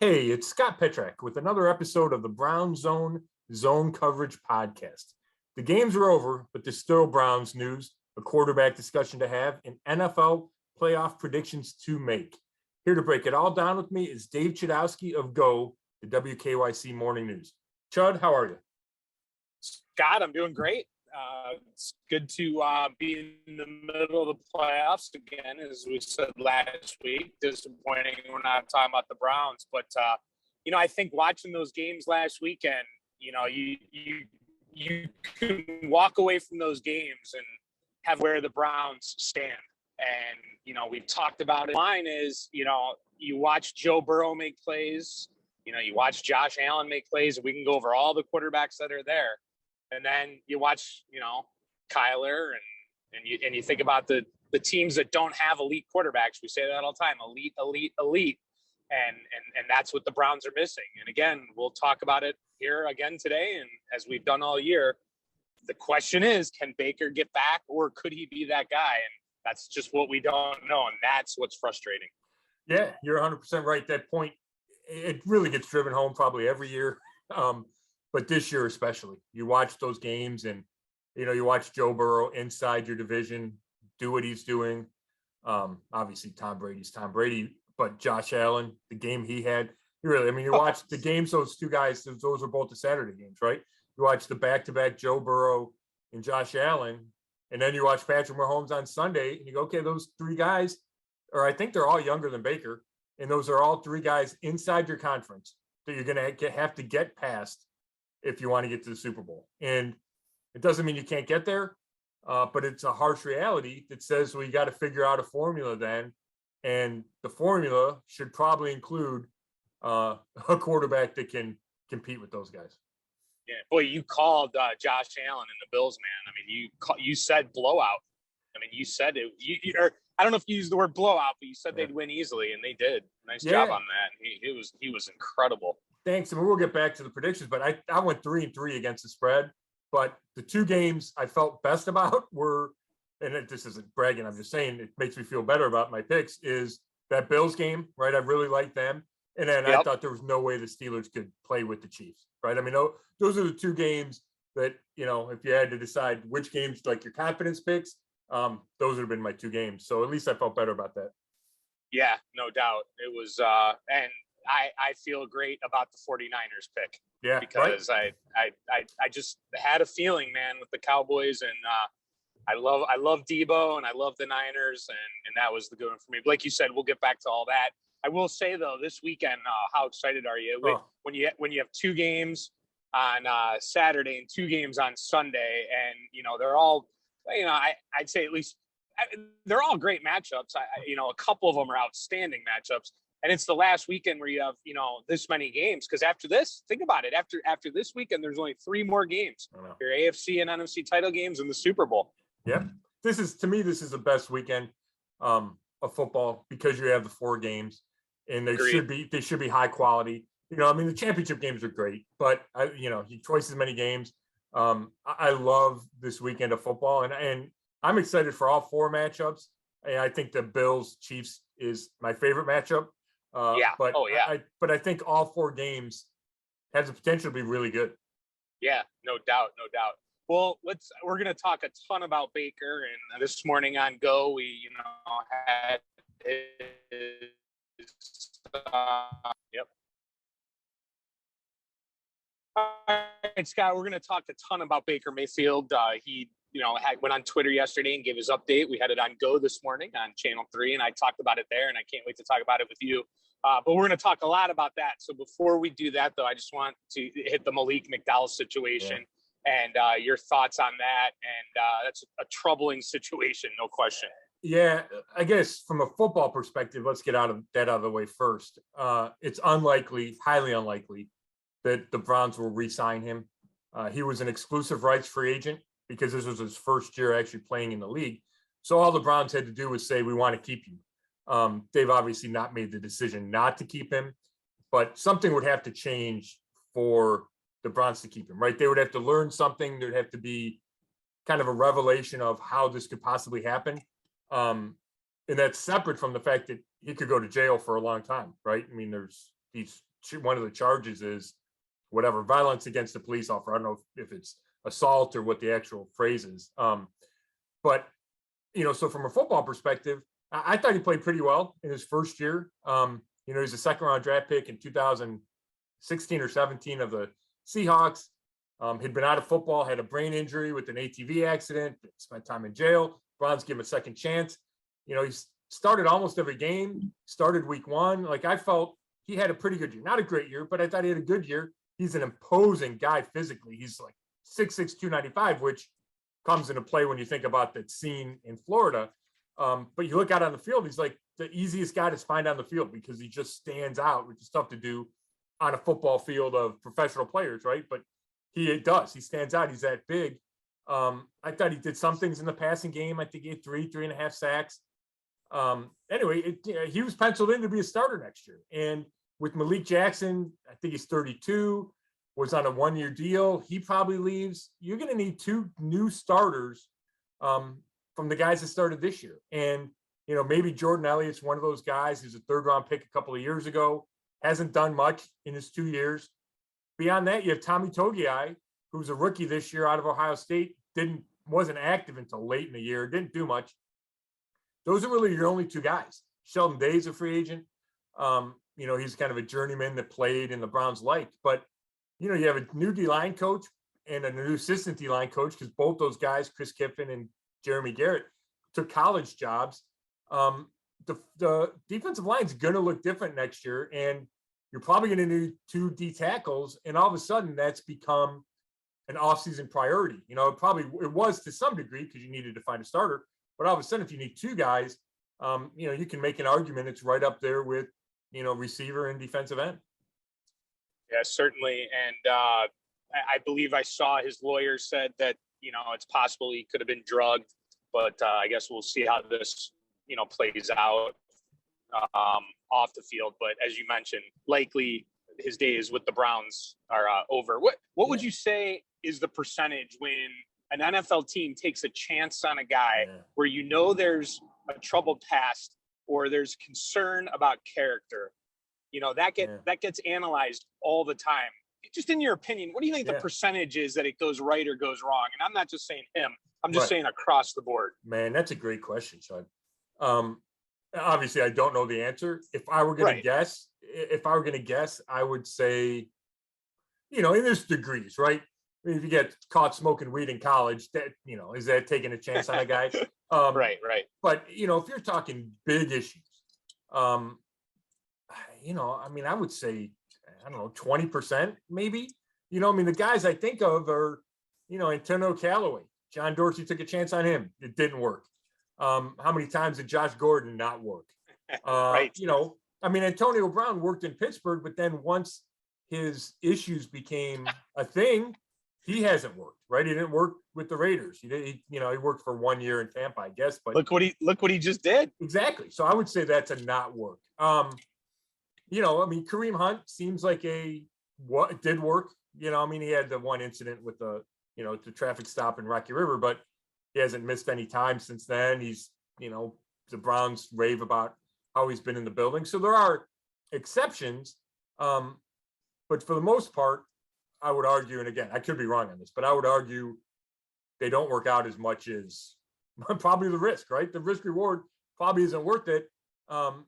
Hey, it's Scott Petrak with another episode of the Brown Zone Coverage Podcast. The games are over, but there's still Browns news, a quarterback discussion to have, and NFL playoff predictions to make. Here to break it all down with me is Dave Chudowski of Go, the WKYC Morning News. Chud, how are you? Scott, I'm doing great. It's good to be in the middle of the playoffs again, as we said last week. Disappointing we're not talking about the Browns, but I think watching those games last weekend, you can walk away from those games and have where the Browns stand. And we've talked about it. Mine is, you watch Joe Burrow make plays, you watch Josh Allen make plays, and we can go over all the quarterbacks that are there. And then you watch, Kyler and you think about the teams that don't have elite quarterbacks. We say that all the time, elite. And that's what the Browns are missing. And again, we'll talk about it here again today. And as we've done all year, the question is, can Baker get back, or could he be that guy? And that's just what we don't know. And that's what's frustrating. Yeah, you're 100% right. That point, it really gets driven home probably every year. But this year especially, you watch those games and, you watch Joe Burrow inside your division do what he's doing. Obviously, Tom Brady's Tom Brady, but Josh Allen, the game he had, you watch the games, those two guys, those were both the Saturday games, right? You watch the back-to-back Joe Burrow and Josh Allen, and then you watch Patrick Mahomes on Sunday, and you go, okay, those three guys, or I think they're all younger than Baker, and those are all three guys inside your conference that you're going to have to get past if you want to get to the Super Bowl. And it doesn't mean you can't get there, but it's a harsh reality that says, well, you got to figure out a formula then. And the formula should probably include a quarterback that can compete with those guys. Yeah, boy, you called Josh Allen and the Bills, man. I mean, you said blowout. I mean, you said it. Or I don't know if you used the word blowout, but you said they'd win easily, and they did. Nice job on that. He was incredible. Thanks. And we'll get back to the predictions, but I went 3-3 against the spread. But the two games I felt best about were, and this isn't bragging, I'm just saying it makes me feel better about my picks, is that Bills game, right? I really liked them. And then I thought there was no way the Steelers could play with the Chiefs, right? I mean, those are the two games that, if you had to decide which games, like your confidence picks, those would have been my two games. So at least I felt better about that. Yeah, no doubt. It was, and I feel great about the 49ers pick. Yeah, because right. I just had a feeling, man, with the Cowboys, and I love Debo and I love the Niners, and that was the good one for me. But like you said, we'll get back to all that. I will say though, this weekend, how excited are you when you have two games on Saturday and two games on Sunday, and they're all, I'd say at least they're all great matchups. A couple of them are outstanding matchups. And it's the last weekend where you have, this many games. Because after this, think about it. After this weekend, there's only 3 more games. Your AFC and NFC title games and the Super Bowl. Yeah. This is the best weekend of football because you have the 4 games. And they should be high quality. The championship games are great. But, twice as many games. I love this weekend of football. And I'm excited for all 4 matchups. And I think the Bills-Chiefs is my favorite matchup. But I think all 4 games has the potential to be really good. Yeah, no doubt. Well, we're going to talk a ton about Baker, and this morning on Go, we had his, yep. All right, Scott, we're going to talk a ton about Baker Mayfield. He went on Twitter yesterday and gave his update. We had it on Go this morning on Channel 3, and I talked about it there, and I can't wait to talk about it with you. But we're going to talk a lot about that. So before we do that, though, I just want to hit the Malik Mcdowell situation and your thoughts on that. And that's a troubling situation, no question. Yeah, I guess from a football perspective, let's get out of the way first. It's highly unlikely that the Browns will re-sign him. He was an exclusive rights free agent because this was his first year actually playing in the league. So all the Browns had to do was say, we want to keep you. They've obviously not made the decision not to keep him, but something would have to change for the Browns to keep him, right? They would have to learn something. There'd have to be kind of a revelation of how this could possibly happen. And that's separate from the fact that he could go to jail for a long time, right? I mean, he's one of the charges is whatever, violence against a police officer. I don't know if it's assault or what the actual phrase is. But, so from a football perspective, I thought he played pretty well in his first year. He's a second round draft pick in 2016 or 17 of the Seahawks. He'd been out of football, had a brain injury with an ATV accident, spent time in jail. Browns give him a second chance. He started almost every game, started week one. Like, I felt he had a pretty good year. Not a great year, but I thought he had a good year. He's an imposing guy physically. He's like 6'6", 295, which comes into play when you think about that scene in Florida. But you look out on the field, he's like the easiest guy to find on the field because he just stands out, which is tough to do on a football field of professional players, right? But he does. He stands out. He's that big. I thought he did some things in the passing game. I think he had 3.5 sacks. Anyway, he was penciled in to be a starter next year. And with Malik Jackson, I think he's 32, was on a 1-year deal. He probably leaves. You're going to need 2 new starters from the guys that started this year. And, maybe Jordan Elliott's one of those guys who's a 3rd-round pick a couple of years ago, hasn't done much in his 2 years. Beyond that, you have Tommy Togiai, who's a rookie this year out of Ohio State, wasn't active until late in the year, didn't do much. Those are really your only 2 guys. Sheldon Day's a free agent. He's kind of a journeyman that played and the Browns liked. But, you have a new D-line coach and a new assistant D-line coach because both those guys, Chris Kiffin and Jeremy Garrett, took college jobs. The defensive line is going to look different next year, and you're probably going to need 2 D tackles. And all of a sudden, that's become an offseason priority. It was to some degree because you needed to find a starter. But all of a sudden, if you need 2 guys, you can make an argument it's right up there with, receiver and defensive end. Yeah, certainly. And I believe I saw his lawyer said that, it's possible he could have been drugged, but I guess we'll see how this, plays out off the field. But as you mentioned, likely his days with the Browns are over. What would you say is the percentage when an NFL team takes a chance on a guy where there's a troubled past or there's concern about character? That gets analyzed all the time. Just in your opinion, what do you think the percentage is that it goes right or goes wrong? And I'm not just saying him. I'm just saying across the board. Man, that's a great question, Sean. Obviously, I don't know the answer. If I were going to guess, I would say, and there's degrees, right? I mean, if you get caught smoking weed in college, that, is that taking a chance on a guy? Right. But, if you're talking big issues, I would say, 20% maybe. The guys I think of are, Antonio Callaway. John Dorsey took a chance on him. It didn't work. How many times did Josh Gordon not work? Right. Antonio Brown worked in Pittsburgh, but then once his issues became a thing, he hasn't worked, right? He didn't work with the Raiders. He worked for 1 year in Tampa, I guess. But look what he just did. Exactly. So I would say that's a not work. Kareem Hunt seems like it did work. He had the one incident with the traffic stop in Rocky River, but he hasn't missed any time since then. He's, the Browns rave about how he's been in the building. So there are exceptions. But for the most part, I would argue, and again, I could be wrong on this, but I would argue they don't work out as much as probably the risk, right? The risk reward probably isn't worth it. Now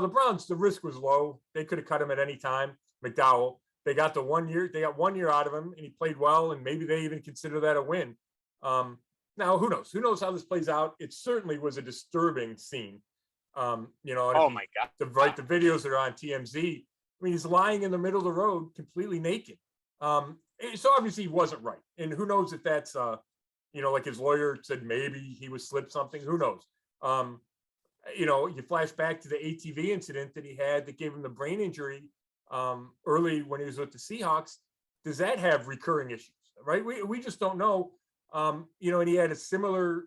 the Browns, the risk was low. They could have cut him at any time. Mcdowell, they got 1 year. They got 1 year out of him, and he played well, and maybe they even consider that a win. Now, who knows? Who knows how this plays out? It certainly was a disturbing scene. Oh my God! The videos that are on TMZ. He's lying in the middle of the road, completely naked. So obviously he wasn't right, and who knows if that's like his lawyer said, maybe he was slipped something. Who knows? You flash back to the ATV incident that he had that gave him the brain injury early when he was with the Seahawks. Does that have recurring issues? Right? We just don't know. And he had a similar,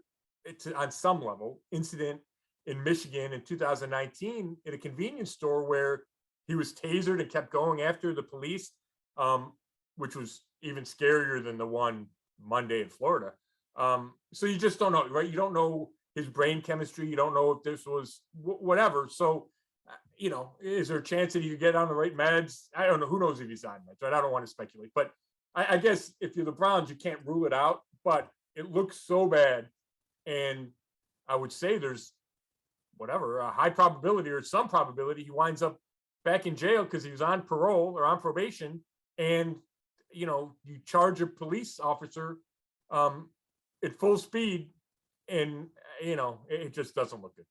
on some level, incident in Michigan in 2019 at a convenience store where he was tasered and kept going after the police, which was even scarier than the one Monday in Florida. So you just don't know, right? You don't know his brain chemistry. You don't know if this was whatever. So, is there a chance that he could get on the right meds? I don't know. Who knows if he's on meds, right? I don't want to speculate, but I guess if you're the Browns, you can't rule it out, but it looks so bad. And I would say there's a high probability or some probability he winds up back in jail because he was on parole or on probation. And, you charge a police officer at full speed and, it just doesn't look good.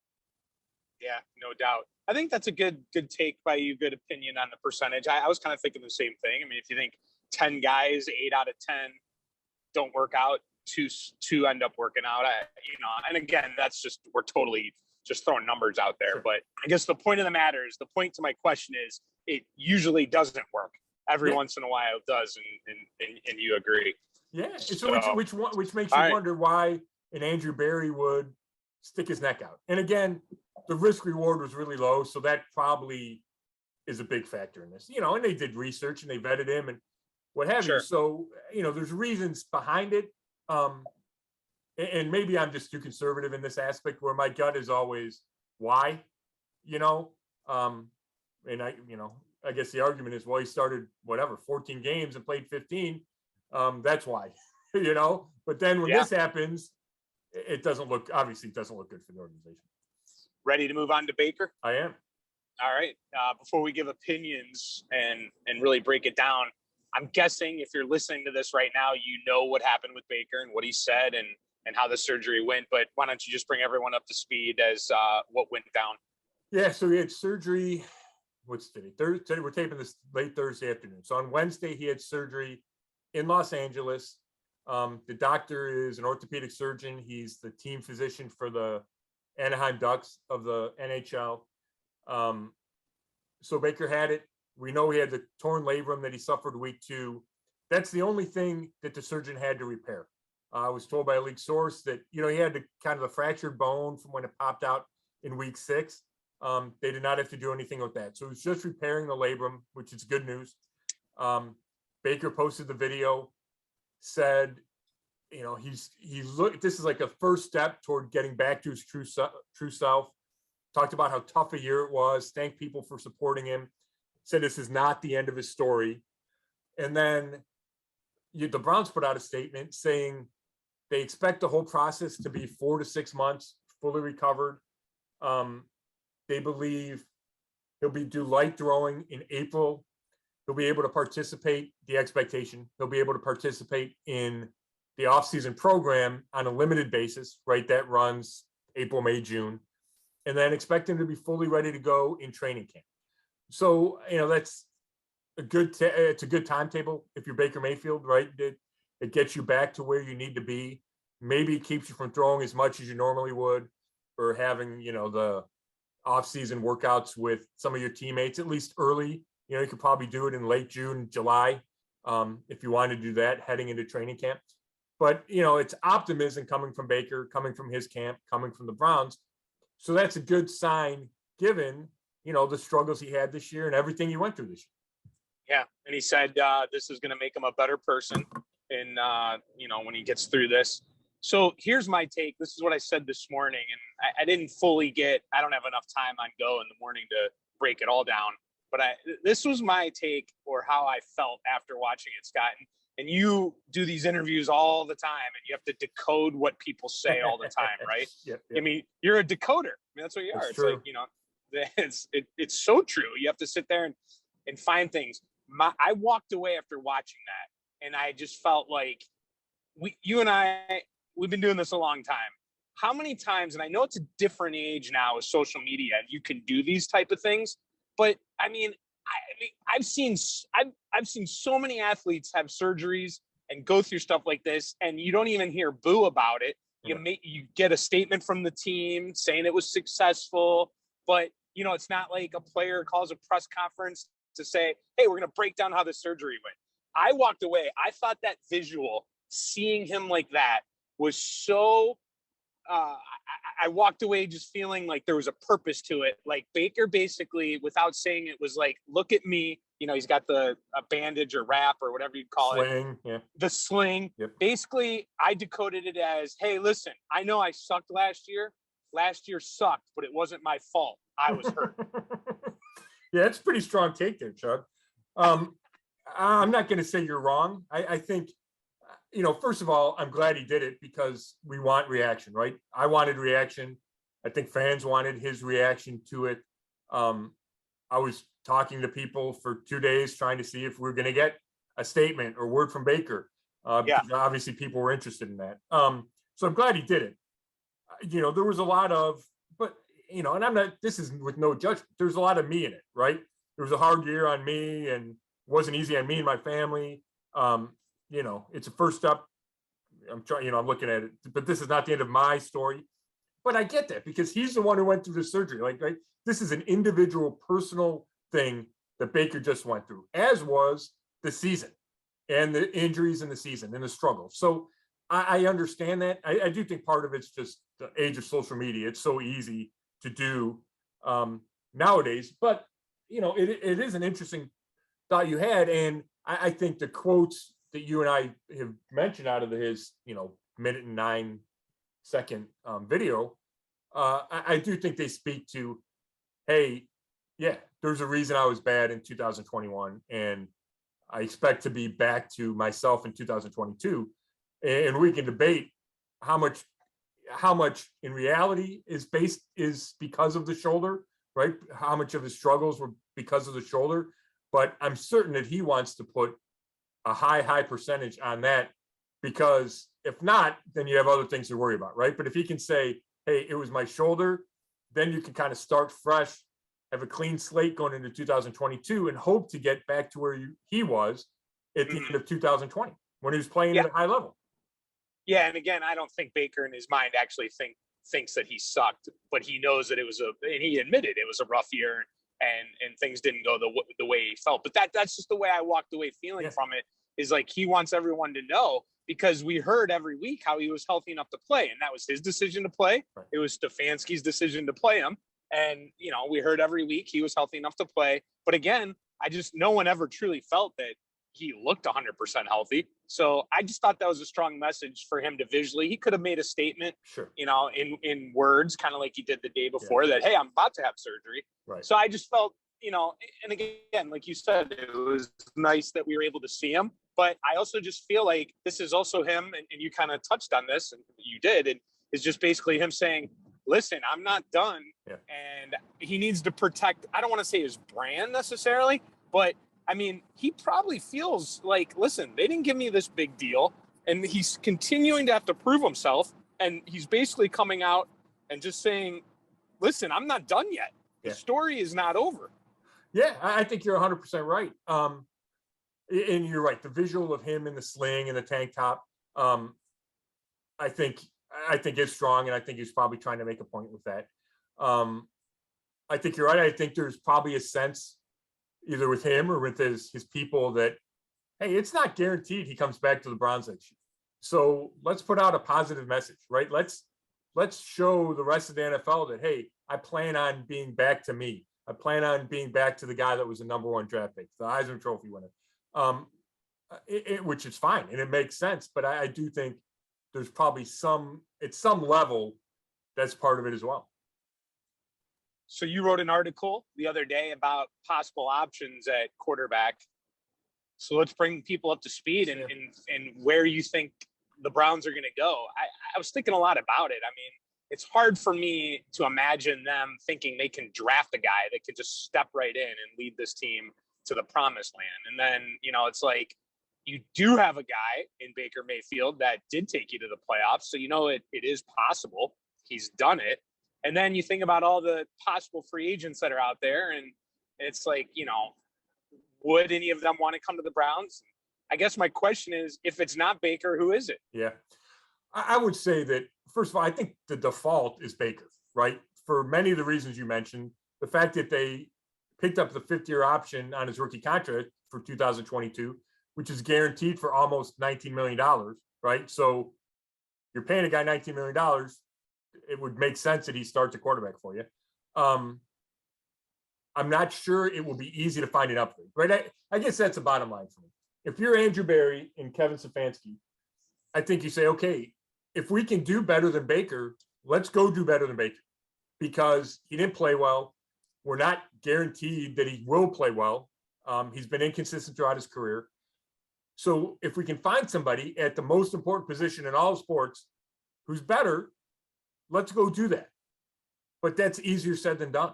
Yeah, no doubt. I think that's a good take by you, good opinion on the percentage. I was kind of thinking the same thing. I mean, if you think 10 guys, 8 out of 10 don't work out, two end up working out. And again, that's just, we're totally just throwing numbers out there. Sure. But I guess the point to my question is, it usually doesn't work. Every once in a while it does, and you agree. Yeah. So which makes you wonder why an Andrew Berry would stick his neck out. And again, the risk reward was really low, so that probably is a big factor in this. And they did research and they vetted him and what have you. So, there's reasons behind it. And maybe I'm just too conservative in this aspect where my gut is always why, and I guess the argument is, well, he started 14 games and played 15. That's why, but then when this happens, it doesn't look good for the organization. Ready to move on to Baker? I am. All right. Before we give opinions and really break it down, I'm guessing if you're listening to this right now, you know what happened with Baker and what he said and how the surgery went. But why don't you just bring everyone up to speed as what went down? Yeah, so he had surgery. What's today? Thursday. We're taping this late Thursday afternoon. So on Wednesday, he had surgery in Los Angeles. The doctor is an orthopedic surgeon. He's the team physician for the Anaheim Ducks of the NHL. So Baker had it. We know he had the torn labrum that he suffered week 2. That's the only thing that the surgeon had to repair. I was told by a league source that, he had the kind of a fractured bone from when it popped out in week 6. They did not have to do anything with that. So it was just repairing the labrum, which is good news. Baker posted the video, said, this is like a first step toward getting back to his true self. Talked about how tough a year it was, thanked people for supporting him, said this is not the end of his story. And then the Browns put out a statement saying they expect the whole process to be 4 to 6 months, fully recovered. They believe he'll do light throwing in April. He'll be able to participate, the expectation, he'll be able to participate in the offseason program on a limited basis, right? That runs April, May, June. And then expect him to be fully ready to go in training camp. So, that's it's a good timetable if you're Baker Mayfield, right? It gets you back to where you need to be. Maybe it keeps you from throwing as much as you normally would, or having, the off-season workouts with some of your teammates, at least early. You could probably do it in late June, July, if you wanted to do that heading into training camp. But, it's optimism coming from Baker, coming from his camp, coming from the Browns. So that's a good sign given, the struggles he had this year and everything he went through this year. Yeah. And he said this is going to make him a better person and, when he gets through this. So here's my take. This is what I said this morning, and I didn't fully I don't have enough time on Go in the morning to break it all down. But this was my take, or how I felt after watching it, Scott. And you do these interviews all the time, and you have to decode what people say all the time, right? Yep. I mean, you're a decoder. I mean, that's what you are. It's true. Like, it's so true. You have to sit there and find things. I walked away after watching that, and I just felt like you and I, we've been doing this a long time. How many times, and I know it's a different age now with social media, and you can do these type of things, but I mean, I've seen so many athletes have surgeries and go through stuff like this, and you don't even hear boo about it. You get a statement from the team saying it was successful, but it's not like a player calls a press conference to say, "Hey, we're going to break down how the surgery went." I walked away. I thought that visual, seeing him like that, was so. I walked away just feeling like there was a purpose to it. Like Baker basically, without saying it, was like, "Look at me." He's got a bandage or wrap or whatever you call it. Yeah. The sling. Yep. Basically, I decoded it as, "Hey, listen, I know I sucked last year. Last year sucked, but it wasn't my fault. I was hurt." Yeah, it's a pretty strong take there, Chuck. I'm not going to say you're wrong. I think, first of all, I'm glad he did it because we want reaction, right? I wanted reaction. I think fans wanted his reaction to it. I was talking to people for 2 days trying to see if we're going to get a statement or word from Baker. Because obviously people were interested in that. So I'm glad he did it. There was a lot of, but, and this is with no judgment. There's a lot of me in it, right? There was a hard year on me and it wasn't easy on me and my family. It's a first step. I'm trying, I'm looking at it, but this is not the end of my story. But I get that because he's the one who went through the surgery. Right? This is an individual, personal thing that Baker just went through, as was the season and the injuries in the season and the struggle. So I understand that. I do think part of it's just the age of social media. It's so easy to do nowadays. But, it is an interesting thought you had. And I think the quotes that you and I have mentioned out of his, minute and 9-second video, I do think they speak to, hey, yeah, there's a reason I was bad in 2021. And I expect to be back to myself in 2022. And we can debate how much in reality is because of the shoulder, right? How much of his struggles were because of the shoulder. But I'm certain that he wants to put a high percentage on that, because if not, then you have other things to worry about, right? But if he can say, hey, it was my shoulder, then you can kind of start fresh, have a clean slate going into 2022 and hope to get back to where he was at the end of 2020 when he was playing at a high level. Yeah, and again, I don't think Baker in his mind actually thinks that he sucked, but he knows that and he admitted it was a rough year and things didn't go the way he felt. But that's just the way I walked away feeling from it, is like he wants everyone to know, because we heard every week how he was healthy enough to play, and that was his decision to play. Right. It was Stefanski's decision to play him. And, we heard every week he was healthy enough to play. But again, no one ever truly felt that he looked 100% healthy. So I just thought that was a strong message for him to visually. He could have made a statement, sure, in words, kind of like he did the day before, that, hey, I'm about to have surgery. Right. So I just felt, and again, like you said, it was nice that we were able to see him. But I also just feel like this is also him, and you kind of touched on this, and you did, and it's just basically him saying, listen, I'm not done. Yeah. And he needs to protect, I don't want to say his brand necessarily, but I mean, he probably feels like, listen, they didn't give me this big deal. And he's continuing to have to prove himself. And he's basically coming out and just saying, listen, I'm not done yet. The story is not over. Yeah, I think you're 100% right. And you're right. The visual of him in the sling and the tank top, I think it's strong. And I think he's probably trying to make a point with that. I think you're right. I think there's probably a sense, either with him or with his people, that, hey, it's not guaranteed he comes back to the Browns next year. So let's put out a positive message, right? Let's show the rest of the NFL that, hey, I plan on being back to me. I plan on being back to the guy that was the number 1 draft pick, the Heisman Trophy winner, which is fine and it makes sense. But I do think there's probably at some level, that's part of it as well. So you wrote an article the other day about possible options at quarterback. So let's bring people up to speed and where you think the Browns are going to go. I was thinking a lot about it. I mean, it's hard for me to imagine them thinking they can draft a guy that could just step right in and lead this team to the promised land. And then, it's like you do have a guy in Baker Mayfield that did take you to the playoffs. So, it is possible. He's done it. And then you think about all the possible free agents that are out there, and it's like, would any of them want to come to the Browns? I guess my question is, if it's not Baker, who is it? Yeah, I would say that, first of all, I think the default is Baker, right? For many of the reasons you mentioned, the fact that they picked up the 5th-year option on his rookie contract for 2022, which is guaranteed for almost $19 million, right? So you're paying a guy $19 million. It would make sense that he starts a quarterback for you. I'm not sure it will be easy to find an upgrade, right? I guess that's the bottom line for me. If you're Andrew Berry and Kevin Stefanski, I think you say, okay, if we can do better than Baker, let's go do better than Baker, because he didn't play well. We're not guaranteed that he will play well. He's been inconsistent throughout his career. So if we can find somebody at the most important position in all sports who's better, let's go do that. But that's easier said than done,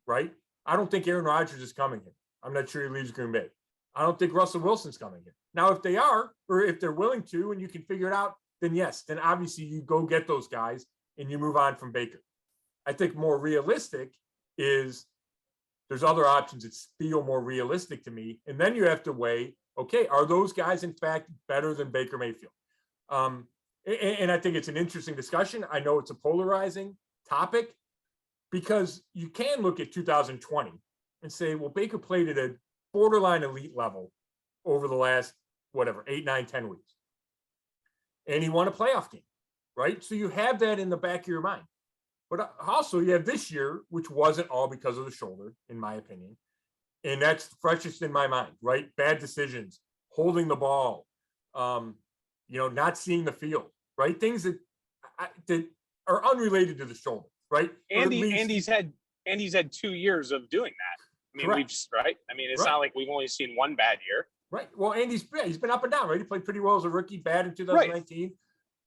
right? I don't think Aaron Rodgers is coming here. I'm not sure he leaves Green Bay. I don't think Russell Wilson's coming here. Now, if they are, or if they're willing to, and you can figure it out, then yes, then obviously you go get those guys and you move on from Baker. I think more realistic is there's other options that feel more realistic to me. And then you have to weigh, okay, are those guys in fact better than Baker Mayfield? And I think it's an interesting discussion. I know it's a polarizing topic because you can look at 2020 and say, well, Baker played at a borderline elite level over the last, 8, 9, 10 weeks. And he won a playoff game, right? So you have that in the back of your mind. But also you have this year, which wasn't all because of the shoulder, in my opinion. And that's freshest in my mind, right? Bad decisions, holding the ball, not seeing the field, right? Things that are unrelated to the shoulder, right? Andy's had 2 years of doing that. I mean, it's not like we've only seen one bad year. Right. Well, Andy's been up and down, right? He played pretty well as a rookie, bad in 2019,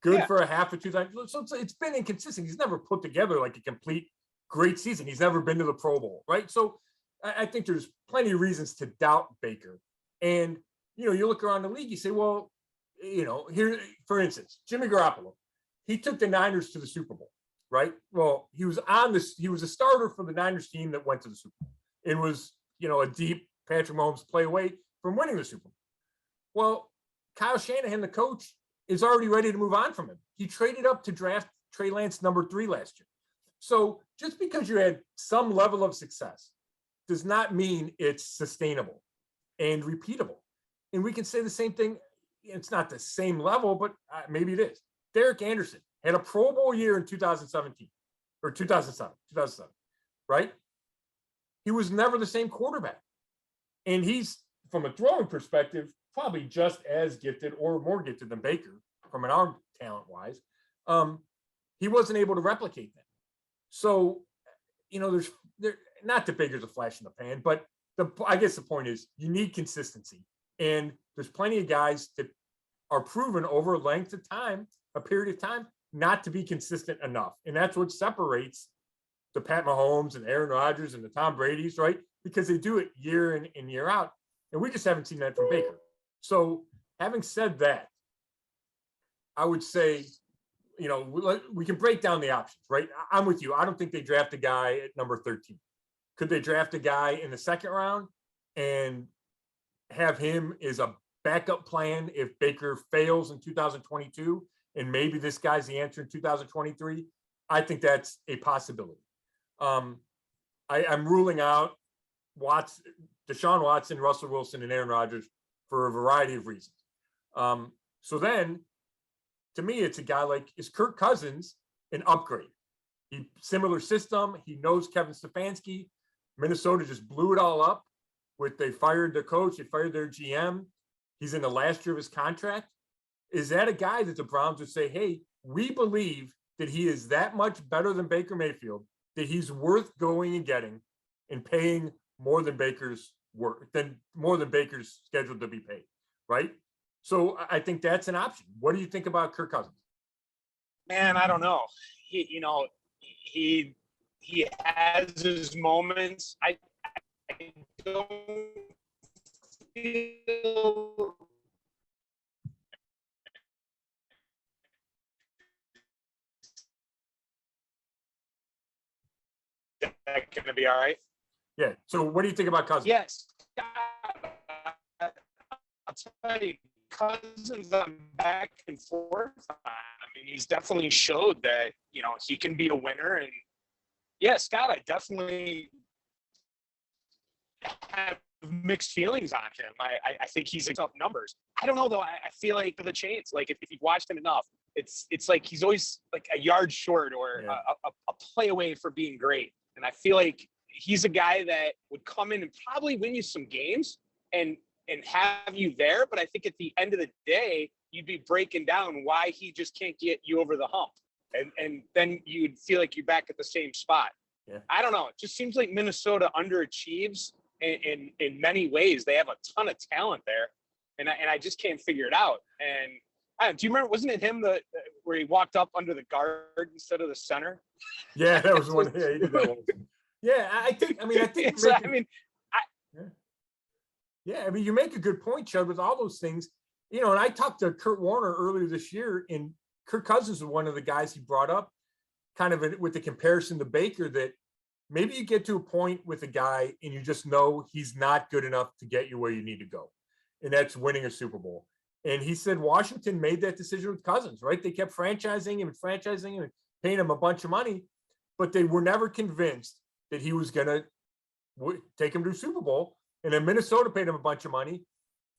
good for a half of 2000. So it's been inconsistent. He's never put together like a complete great season. He's never been to the Pro Bowl, right? So I think there's plenty of reasons to doubt Baker. And, you look around the league, you say, well, here, for instance, Jimmy Garoppolo, he took the Niners to the Super Bowl, right? Well, he was a starter for the Niners team that went to the Super Bowl. It was, a deep Patrick Mahomes play away from winning the Super Bowl. Well, Kyle Shanahan, the coach, is already ready to move on from him. He traded up to draft Trey Lance number 3 last year. So just because you had some level of success does not mean it's sustainable and repeatable. And we can say the same thing. It's not the same level, but maybe it is. Derrick Anderson had a Pro Bowl year in 2017 or 2007, right? He was never the same quarterback. And he's, from a throwing perspective, probably just as gifted or more gifted than Baker from an arm talent wise. He wasn't able to replicate that. So, there's not that Baker's a flash in the pan, but I guess the point is you need consistency. And there's plenty of guys that are proven over a period of time, not to be consistent enough. And that's what separates the Pat Mahomes and Aaron Rodgers and the Tom Brady's, right? Because they do it year in and year out. And we just haven't seen that from Baker. So having said that, I would say, we can break down the options, right? I'm with you. I don't think they draft a guy at number 13. Could they draft a guy in the second round and have him as a backup plan if Baker fails in 2022 and maybe this guy's the answer in 2023? I think that's a possibility. I'm ruling out Deshaun Watson, Russell Wilson, and Aaron Rodgers for a variety of reasons. So then, to me, it's a guy like, is Kirk Cousins an upgrade? Similar system. He knows Kevin Stefanski. Minnesota just blew it all up they fired their coach, they fired their GM. He's in the last year of his contract. Is that a guy that the Browns would say, hey, we believe that he is that much better than Baker Mayfield, that he's worth going and getting and paying more than Baker's scheduled to be paid, right? So I think that's an option. What do you think about Kirk Cousins? Man, I don't know. He has his moments. I don't feel that going to be all right. Yeah. So what do you think about Cousins? Yes. I'll tell you, Cousins, I'm back and forth. I mean, he's definitely showed that, he can be a winner. And yeah, Scott, I definitely have mixed feelings on him. I think he's up numbers. I don't know, though. I feel like the chance, like if you've watched him enough, it's like he's always like a yard short or a play away for being great. And I feel like he's a guy that would come in and probably win you some games and have you there. But I think at the end of the day, you'd be breaking down why he just can't get you over the hump. And then you'd feel like you're back at the same spot. I don't know. It just seems like Minnesota underachieves in many ways. They have a ton of talent there, and I just can't figure it out. And do you remember? Wasn't it him where he walked up under the guard instead of the center? Yeah, that was one. Yeah, he did that one. Yeah, I think. I think. Yeah, I mean, you make a good point, Chud, with all those things. And I talked to Kurt Warner earlier this year, and Kirk Cousins was one of the guys he brought up, kind of with the comparison to Baker, that maybe you get to a point with a guy and you just know he's not good enough to get you where you need to go, and that's winning a Super Bowl. And he said Washington made that decision with Cousins, right? They kept franchising him and paying him a bunch of money, but they were never convinced that he was going to take him to a Super Bowl. And then Minnesota paid him a bunch of money.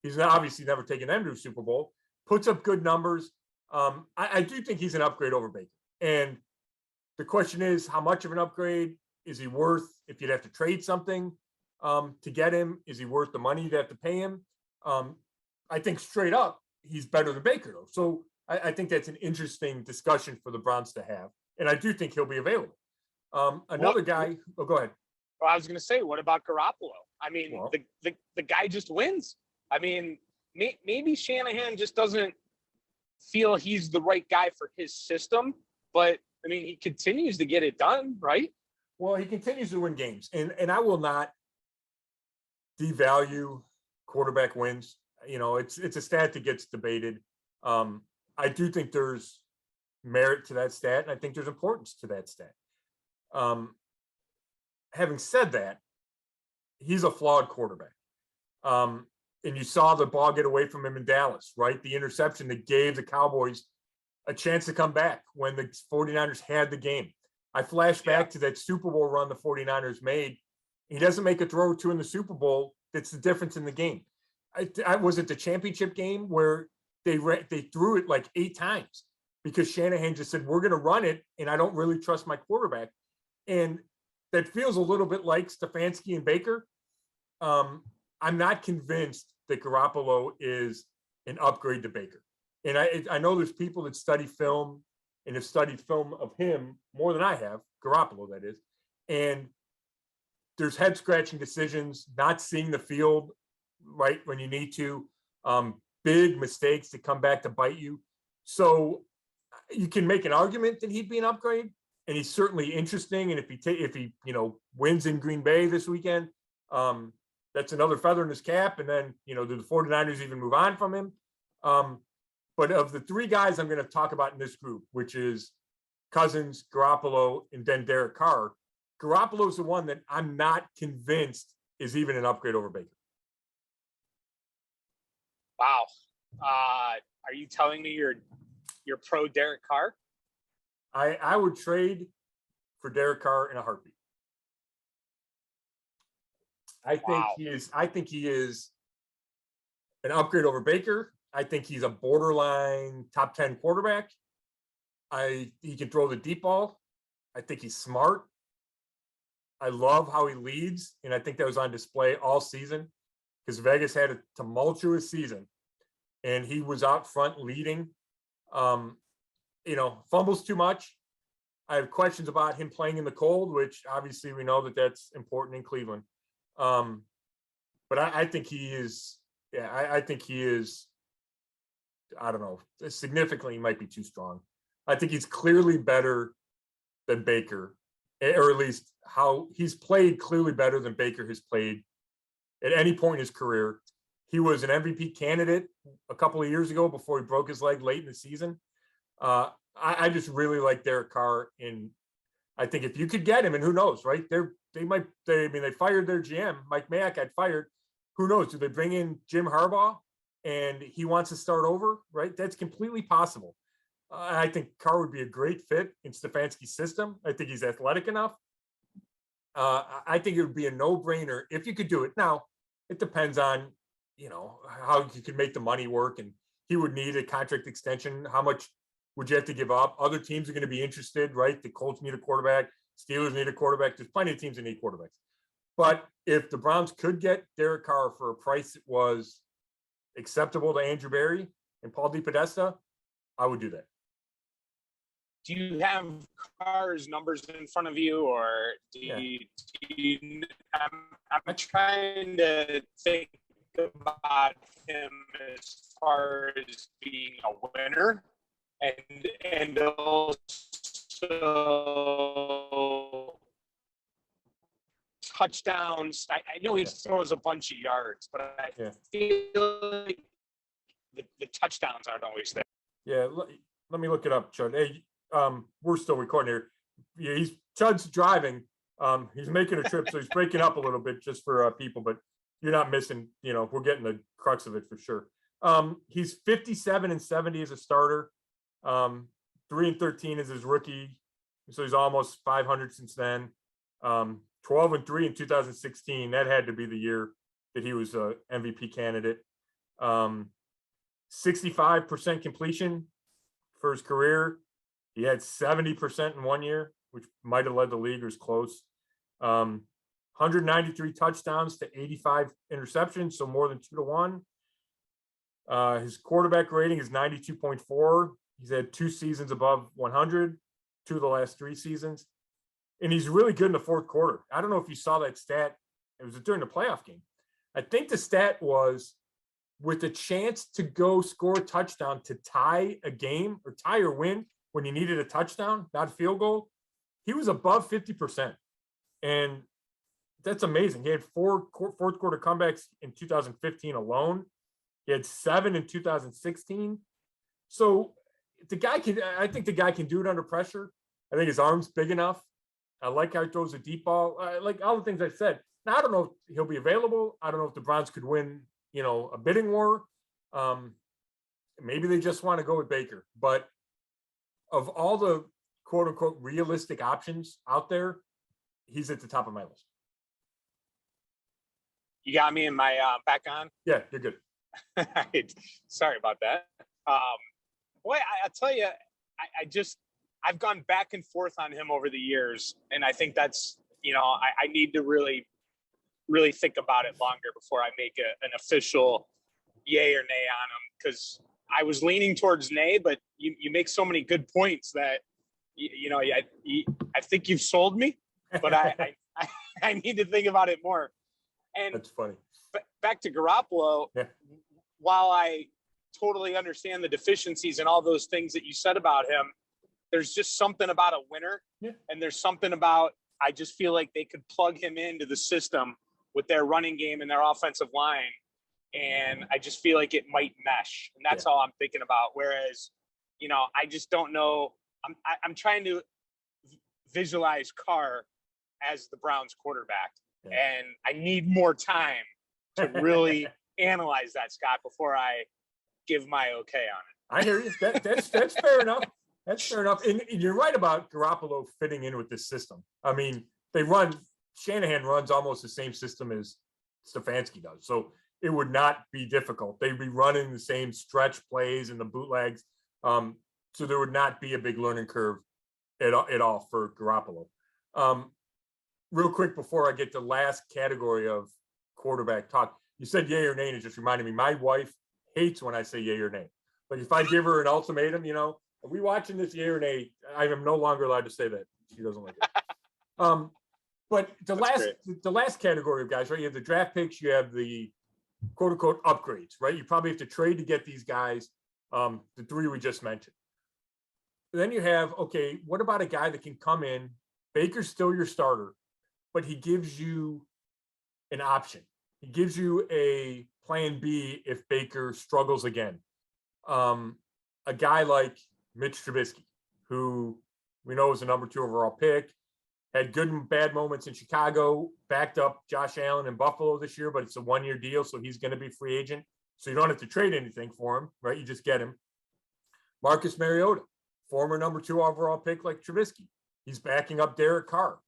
He's obviously never taken them to a Super Bowl, puts up good numbers. I do think he's an upgrade over Baker. And the question is, how much of an upgrade is he worth if you'd have to trade something to get him? Is he worth the money you'd have to pay him? I think straight up, he's better than Baker, though. So I think that's an interesting discussion for the Browns to have. And I do think he'll be available. Another guy, go ahead. Well, I was going to say, what about Garoppolo? I mean, the guy just wins. I mean, maybe Shanahan just doesn't feel he's the right guy for his system, but I mean, he continues to get it done, right? Well, he continues to win games, and I will not devalue quarterback wins. It's a stat that gets debated. I do think there's merit to that stat, and I think there's importance to that stat. Having said that, he's a flawed quarterback. And you saw the ball get away from him in Dallas, right? The interception that gave the Cowboys a chance to come back when the 49ers had the game. I flash back to that Super Bowl run the 49ers made. He doesn't make a throw or two in the Super Bowl. That's the difference in the game. Was it the championship game where they threw it like 8 times because Shanahan just said, we're going to run it, and I don't really trust my quarterback. And that feels a little bit like Stefanski and Baker. I'm not convinced that Garoppolo is an upgrade to Baker. And I know there's people that study film and have studied film of him more than I have, Garoppolo, that is. And there's head-scratching decisions, not seeing the field right when you need to, big mistakes that come back to bite you. So you can make an argument that he'd be an upgrade, and he's certainly interesting. And if he wins in Green Bay this weekend, that's another feather in his cap. And then, do the 49ers even move on from him? But of the 3 guys I'm going to talk about in this group, which is Cousins, Garoppolo, and then Derek Carr, Garoppolo is the one that I'm not convinced is even an upgrade over Baker. Wow. Are you telling me you're pro Derek Carr? I would trade for Derek Carr in a heartbeat. I think he is an upgrade over Baker. I think he's a borderline top 10 quarterback. He can throw the deep ball. I think he's smart. I love how he leads, and I think that was on display all season because Vegas had a tumultuous season, and he was out front leading. Fumbles too much. I have questions about him playing in the cold, which obviously we know that that's important in Cleveland. But I think he is. Yeah, I think he is. I don't know. Significantly, might be too strong. I think he's clearly better than Baker, or at least how he's played clearly better than Baker has played at any point in his career. He was an MVP candidate a couple of years ago before he broke his leg late in the season. I just really like Derek Carr, and I think if you could get him, and who knows, right? They fired their GM, Mike Mayock got fired. Who knows? Do they bring in Jim Harbaugh and he wants to start over, right? That's completely possible. I think Carr would be a great fit in Stefanski's system. I think he's athletic enough. I think it would be a no-brainer if you could do it. Now, it depends on, how you could make the money work, and he would need a contract extension. How much would you have to give up? Other teams are going to be interested, right? The Colts need a quarterback. Steelers need a quarterback. There's plenty of teams that need quarterbacks. But if the Browns could get Derek Carr for a price that was acceptable to Andrew Berry and Paul DePodesta, I would do that. do you have Carr's numbers in front of you, or I'm trying to think about him as far as being a winner, and also touchdowns. I know he throws a bunch of yards, but I feel like the touchdowns aren't always there. Yeah, let me look it up, Chud. Hey, we're still recording here. Yeah, Chud's driving. He's making a trip, so he's breaking up a little bit just for people, but you're not missing, we're getting the crux of it for sure. He's 57-70 as a starter. 3-13 as his rookie. So he's almost 500 since then. 12-3 in 2016. That had to be the year that he was a MVP candidate. 65% completion for his career. He had 70% in 1 year, which might have led the league or was close. 193 touchdowns to 85 interceptions, so more than 2-1. His quarterback rating is 92.4. He's had 2 seasons above 100, 2 of the last 3 seasons. And he's really good in the fourth quarter. I don't know if you saw that stat. It was during the playoff game. I think the stat was with a chance to go score a touchdown to tie a game or tie or win when you needed a touchdown, not a field goal. He was above 50%. And that's amazing. He had 4 fourth quarter comebacks in 2015 alone. He had 7 in 2016. So I think the guy can do it under pressure. I think his arm's big enough. I like how he throws a deep ball. I like all the things I said. Now, I don't know if he'll be available. I don't know if the Browns could win, a bidding war. Maybe they just want to go with Baker. But of all the quote unquote realistic options out there, he's at the top of my list. You got me in my back on? Yeah, you're good. Sorry about that. Boy, I'll tell you, I've gone back and forth on him over the years. And I think that's, I need to really, really think about it longer before I make an official yay or nay on him. Because I was leaning towards nay, but you make so many good points that, I think you've sold me, but I need to think about it more. And that's funny. Back to Garoppolo, while I totally understand the deficiencies and all those things that you said about him, there's just something about a winner. Yeah. And there's something about, I just feel like they could plug him into the system with their running game and their offensive line. And I just feel like it might mesh. And that's all I'm thinking about. Whereas, I just don't know. I'm trying to visualize Carr as the Browns quarterback. Yeah. And I need more time to really analyze that, Scott, before I give my okay on it. I hear you. That's fair enough. That's fair enough. And you're right about Garoppolo fitting in with this system. I mean, Shanahan runs almost the same system as Stefanski does. So it would not be difficult. They'd be running the same stretch plays and the bootlegs. So there would not be a big learning curve at all for Garoppolo. Real quick before I get to the last category of quarterback talk, you said yay or nay, and it just reminded me, my wife hates when I say yay or nay. Like if I give her an ultimatum, are we watching this yay or nay? I am no longer allowed to say that. She doesn't like it. But the last category of guys, right? You have the draft picks, you have the quote unquote upgrades, right? You probably have to trade to get these guys, the 3 we just mentioned. Then you have, okay, what about a guy that can come in? Baker's still your starter, but he gives you an option. He gives you a plan B if Baker struggles again. A guy like Mitch Trubisky, who we know is a number 2 overall pick, had good and bad moments in Chicago, backed up Josh Allen in Buffalo this year, but it's a 1-year deal, so he's going to be free agent. So you don't have to trade anything for him, right? You just get him. Marcus Mariota, former number 2 overall pick like Trubisky. He's backing up Derek Carr.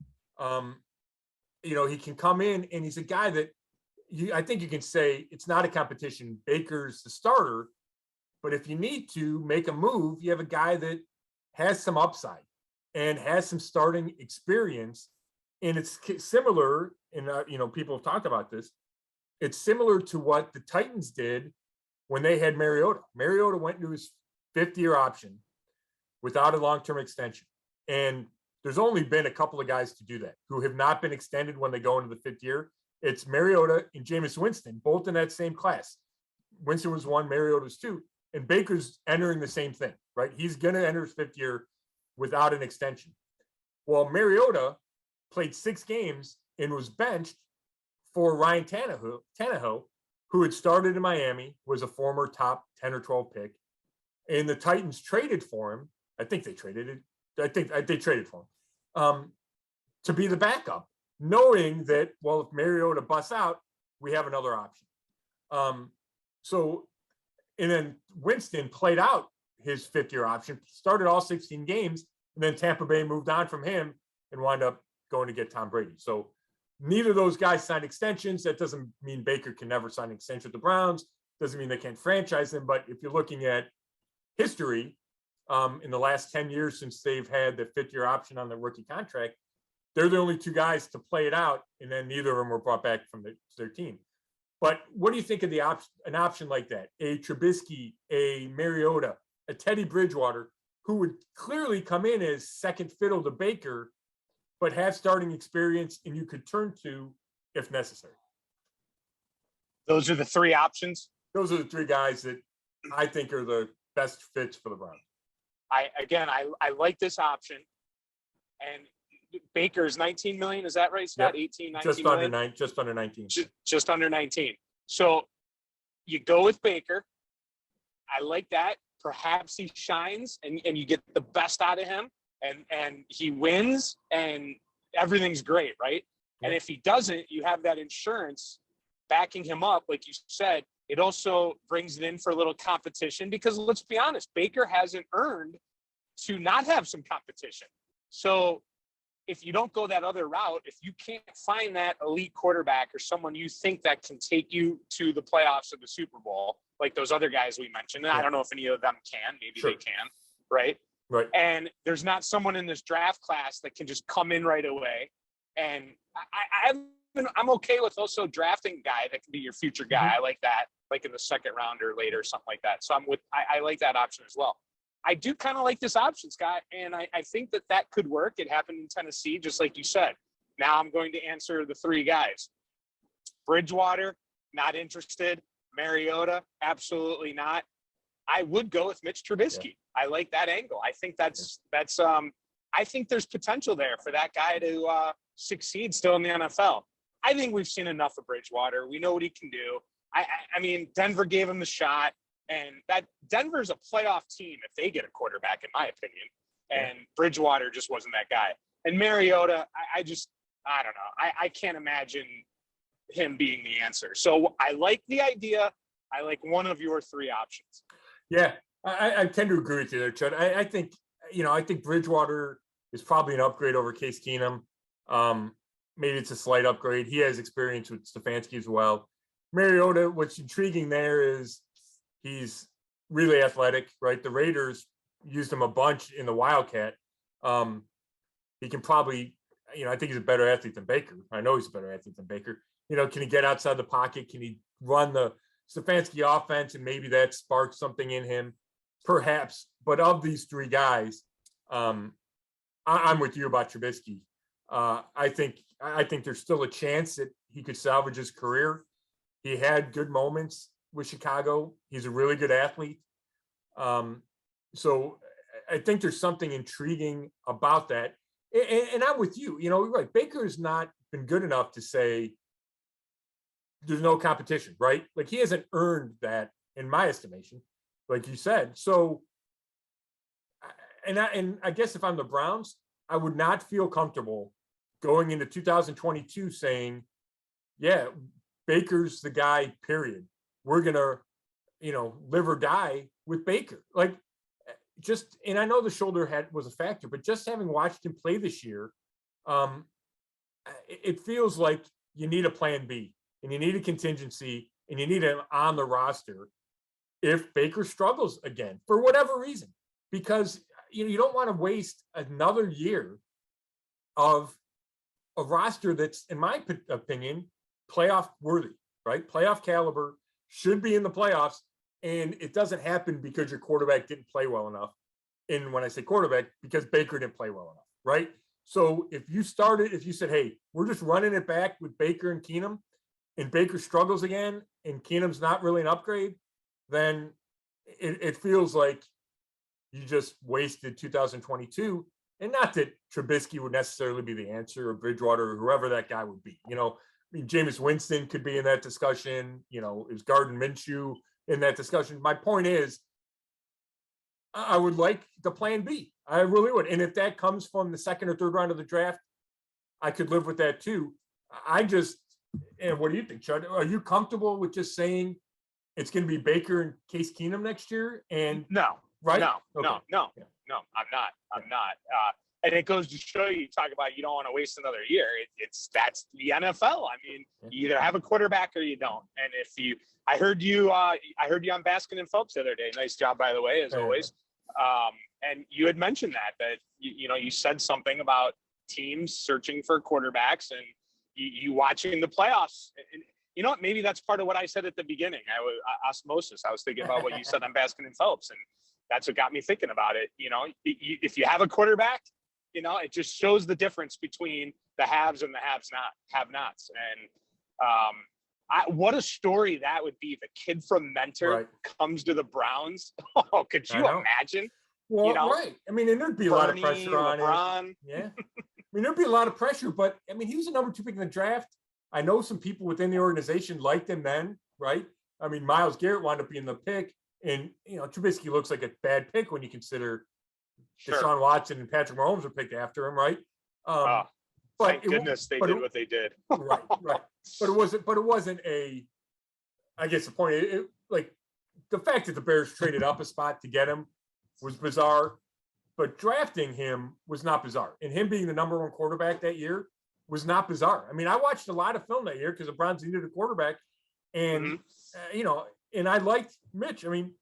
He can come in, and he's a guy that I think you can say it's not a competition. Baker's the starter, but if you need to make a move, you have a guy that has some upside and has some starting experience. And it's similar, and people have talked about this. It's similar to what the Titans did when they had Mariota. Mariota went into his 5th-year option without a long-term extension. And there's only been a couple of guys to do that who have not been extended when they go into the fifth year. It's Mariota and Jameis Winston, both in that same class. Winston was one, Mariota was two, and Baker's entering the same thing, right? He's going to enter his fifth year without an extension. Well, Mariota played 6 games and was benched for Ryan Tannehill, who had started in Miami, was a former top 10 or 12 pick. And the Titans traded for him. I think they traded it. I think they traded for him to be the backup, knowing that, well, if Mariota busts out, we have another option. And then Winston played out his fifth-year option, started all 16 games, and then Tampa Bay moved on from him and wound up going to get Tom Brady. So neither of those guys signed extensions. That doesn't mean Baker can never sign an extension with the Browns. Doesn't mean they can't franchise him. But if you're looking at history, in the last 10 years since they've had the fifth-year option on the rookie contract, they're the only two guys to play it out, and then neither of them were brought back from their team. But what do you think of an option like that? A Trubisky, a Mariota, a Teddy Bridgewater, who would clearly come in as second fiddle to Baker, but have starting experience and you could turn to if necessary. Those are the 3 options. Those are the 3 guys that I think are the best fits for the Browns. I like this option. And Baker's 19 million. Is that right, Scott? Yep. 18, 19 just million? under 9, just under 19. Just under 19. So you go with Baker. I like that. Perhaps he shines and you get the best out of him and he wins and everything's great, right? Yeah. And if he doesn't, you have that insurance backing him up, like you said. It also brings it in for a little competition because let's be honest, Baker hasn't earned to not have some competition. So if you don't go that other route, if you can't find that elite quarterback or someone you think that can take you to the playoffs or the Super Bowl, like those other guys we mentioned, and I don't know if any of them can, maybe Sure. they can, right? Right. And there's not someone in this draft class that can just come in right away. And I'm okay with also drafting a guy that can be your future guy. I like that, like in the second round or later, something like that. So I like that option as well. I do kind of like this option, Scott, and I think that could work. It happened in Tennessee, just like you said. Now I'm going to answer the 3 guys. Bridgewater, not interested. Mariota, absolutely not. I would go with Mitch Trubisky. Yeah. I like that angle. I think that's I think there's potential there for that guy to succeed still in the NFL. I think we've seen enough of Bridgewater. We know what he can do. I mean, Denver gave him the shot. And that Denver's a playoff team if they get a quarterback, in my opinion. And Bridgewater just wasn't that guy. And Mariota, I don't know. I can't imagine him being the answer. So I like the idea. I like one of your 3 options. Yeah, I tend to agree with you there, Chud. I think Bridgewater is probably an upgrade over Case Keenum. Maybe it's a slight upgrade. He has experience with Stefanski as well. Mariota, what's intriguing there is he's really athletic, right? The Raiders used him a bunch in the Wildcat. He can probably, I think he's a better athlete than Baker. I know he's a better athlete than Baker. Can he get outside the pocket? Can he run the Stefanski offense? And maybe that sparks something in him, perhaps. But of these 3 guys, I'm with you about Trubisky. I think there's still a chance that he could salvage his career. He had good moments with Chicago. He's a really good athlete. So I think there's something intriguing about that. And I'm with you. Right. Baker has not been good enough to say there's no competition, right? Like he hasn't earned that in my estimation, like you said. So, and I guess if I'm the Browns, I would not feel comfortable going into 2022 saying, yeah, Baker's the guy, period. We're going to, live or die with Baker. Like and I know the shoulder was a factor, but just having watched him play this year, it feels like you need a plan B and you need a contingency and you need him on the roster if Baker struggles again for whatever reason, because you don't want to waste another year of a roster that's, in my opinion, playoff worthy, right? Playoff caliber, should be in the playoffs, and it doesn't happen because your quarterback didn't play well enough. And when I say quarterback, because Baker didn't play well enough, right? So if you said, hey, we're just running it back with Baker and Keenum, and Baker struggles again, and Keenum's not really an upgrade, then it feels like you just wasted 2022. And not that Trubisky would necessarily be the answer, or Bridgewater, or whoever that guy would be. I mean, Jameis Winston could be in that discussion. Is Gardner Minshew in that discussion? My point is, I would like the plan B. I really would. And if that comes from the second or third round of the draft, I could live with that too. And what do you think, Chud? Are you comfortable with just saying it's going to be Baker and Case Keenum next year? And no, right? No, okay. no, I'm not. And it goes to show you talk about you don't want to waste another year. That's the NFL. I mean, you either have a quarterback or you don't. And I heard you on Baskin and Phelps the other day. Nice job, by the way, as always. And you had mentioned that you said something about teams searching for quarterbacks and you watching the playoffs. And you know what? Maybe that's part of what I said at the beginning. I was osmosis. I was thinking about what you said on Baskin and Phelps, and that's what got me thinking about it. If you have a quarterback, it just shows the difference between the haves and the have-nots. And what a story that would be. The kid from Mentor comes to the Browns. Oh, could you imagine? Well, right. I mean, and there'd be a lot of pressure on LeBron. it. Yeah. I mean, there'd be a lot of pressure, but I mean, he was the number 2 pick in the draft. I know some people within the organization liked him then, right? I mean, Myles Garrett wound up being the pick, and Trubisky looks like a bad pick when you consider Deshaun Watson and Patrick Mahomes were picked after him, right? But thank goodness they did what they did. Right. But it wasn't I guess the point, like the fact that the Bears traded up a spot to get him was bizarre, but drafting him was not bizarre. And him being the number 1 quarterback that year was not bizarre. I mean, I watched a lot of film that year because the Browns needed a quarterback, and and I liked Mitch. I mean,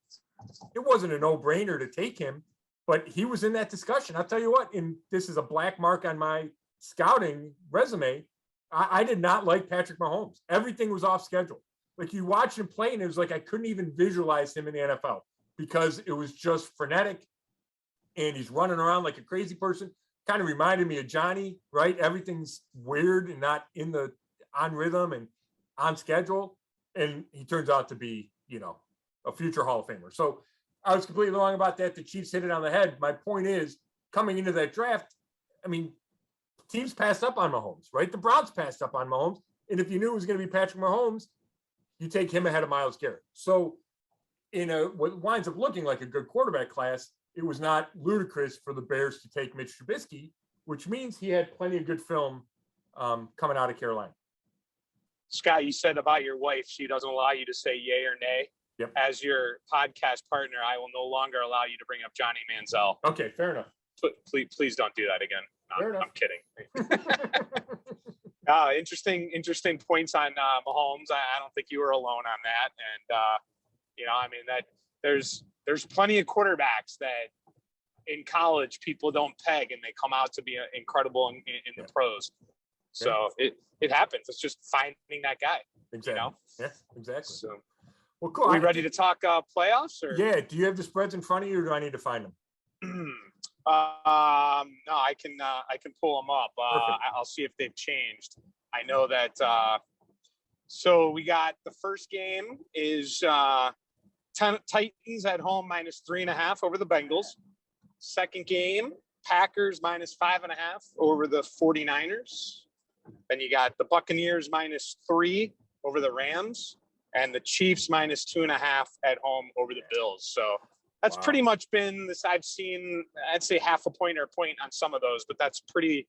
it wasn't a no-brainer to take him, but he was in that discussion. I'll tell you what, and this is a black mark on my scouting resume, I did not like Patrick Mahomes. Everything was off schedule. Like, you watch him play, and it was like I couldn't even visualize him in the NFL because it was just frenetic, and he's running around like a crazy person. Kind of reminded me of Johnny, right? Everything's weird and not on rhythm and on schedule. And he turns out to be, a future Hall of Famer. So I was completely wrong about that. The Chiefs hit it on the head. My point is, coming into that draft, I mean, teams passed up on Mahomes, right? The Browns passed up on Mahomes. And if you knew it was going to be Patrick Mahomes, you take him ahead of Myles Garrett. So in what winds up looking like a good quarterback class, it was not ludicrous for the Bears to take Mitch Trubisky, which means he had plenty of good film coming out of Carolina. Scott, you said about your wife, she doesn't allow you to say yay or nay. Yep. As your podcast partner, I will no longer allow you to bring up Johnny Manziel. Okay, fair enough. Please don't do that again. Fair I'm kidding. Interesting points on Mahomes. I don't think you were alone on that. And, I mean, that there's plenty of quarterbacks that in college people don't peg and they come out to be incredible in the pros. So it happens. It's just finding that guy. Exactly. Yeah, exactly. So, well, cool. Are we ready to talk playoffs? Or? Yeah. Do you have the spreads in front of you, or do I need to find them? No, I can pull them up. I'll see if they've changed. I know that. So we got the first game is Titans at home -3.5 over the Bengals. Second game, Packers -5.5 over the 49ers. Then you got the Buccaneers -3 over the Rams, and the Chiefs -2.5 at home over the Bills. So that's pretty much been this. I've seen, I'd say half a point or a point on some of those, but that's pretty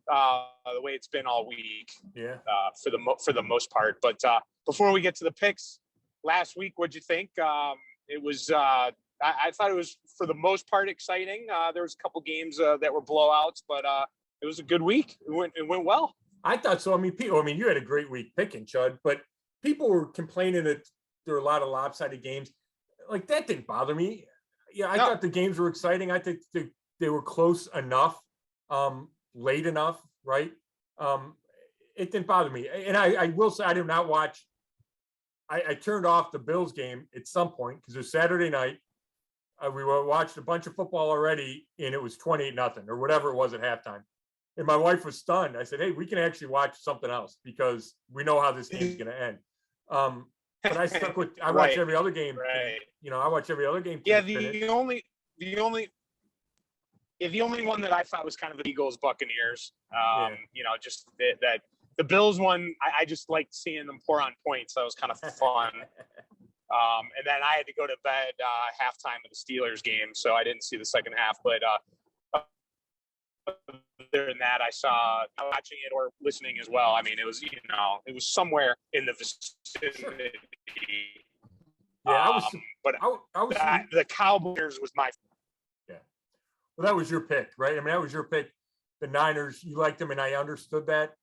the way it's been all week. Yeah. For the most part. But before we get to the picks, last week, what'd you think? It was. I thought it was for the most part exciting. There was a couple games that were blowouts, but it was a good week. It went well. I thought so. I mean, you had a great week picking, Chud, but people were complaining that there were a lot of lopsided games. Like, that didn't bother me. Yeah, I thought the games were exciting. I think they were close enough, late enough, right? It didn't bother me. And I will say I did not watch. I turned off the Bills game at some point because it was Saturday night. we watched a bunch of football already, and it was 28-0 or whatever it was at halftime. And my wife was stunned. I said, "Hey, we can actually watch something else because we know how this game's going to end." But I stuck with. I watch every other game. Right. I watch every other game. Yeah. The only one that I thought was kind of the Eagles Buccaneers. Just that the Bills one, I just liked seeing them pour on points. That was kind of fun. And then I had to go to bed halftime of the Steelers game, so I didn't see the second half. But other than that, I saw watching it or listening as well. I mean, it was it was somewhere in the vicinity. Yeah, the Cowboys was my. Yeah, well, that was your pick, right? I mean, that was your pick. The Niners, you liked them, and I understood that.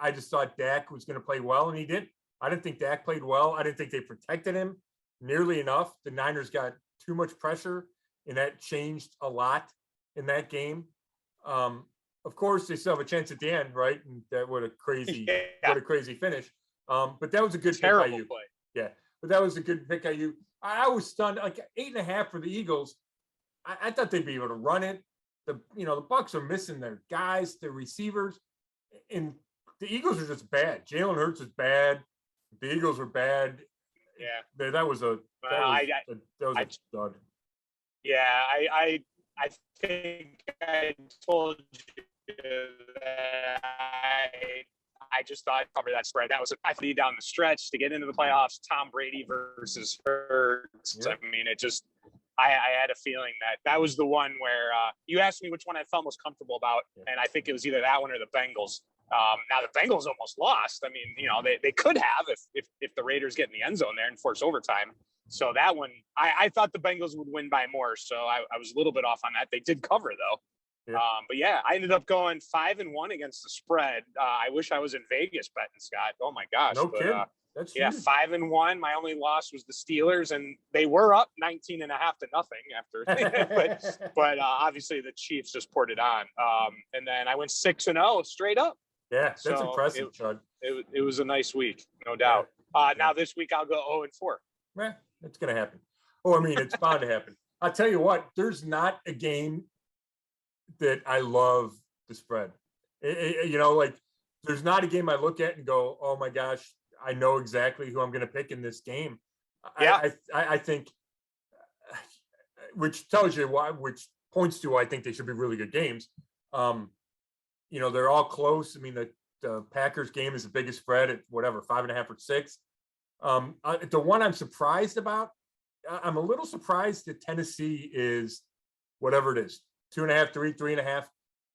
I just thought Dak was going to play well, and he didn't. I didn't think Dak played well. I didn't think they protected him nearly enough. The Niners got too much pressure, and that changed a lot in that game. Of course, they still have a chance at the end, right? And that what a crazy finish. But that was a good terrible pick by you. Play. Yeah, but that was a good pick by you. I was stunned. Like 8.5 for the Eagles. I thought they'd be able to run it. The Bucs are missing their guys, their receivers, and the Eagles are just bad. Jalen Hurts is bad. The Eagles are bad. Yeah, that was a stud. Yeah, I think I told you that I just thought I'd cover that spread. That was I think down the stretch to get into the playoffs. Tom Brady versus Hurts. Yeah. I mean, it just. I had a feeling that was the one where you asked me which one I felt most comfortable about, and I think it was either that one or the Bengals. Now the Bengals almost lost. I mean, they could have if the Raiders get in the end zone there and force overtime. So that one, I thought the Bengals would win by more. So I was a little bit off on that. They did cover though. Yeah. But yeah, I ended up going 5-1 against the spread. I wish I was in Vegas betting, Scott. Oh my gosh. No kidding. That's huge. 5-1. My only loss was the Steelers, and they were up 19.5 to nothing after. but obviously the Chiefs just poured it on. And then I went 6-0 straight up. Yeah, that's impressive, Chud. It was a nice week, no doubt. Now this week I'll go 0-4. Yeah, it's gonna happen. Oh, I mean, it's bound to happen. I'll tell you what. There's not a game that I love the spread. Like there's not a game I look at and go, "Oh my gosh, I know exactly who I'm going to pick in this game." Yeah. I think, which tells you why, which points to I think they should be really good games. They're all close. I mean, the Packers game is the biggest spread at whatever 5.5 or 6. The one I'm surprised about, I'm a little surprised that Tennessee is whatever it is, 2.5, 3.5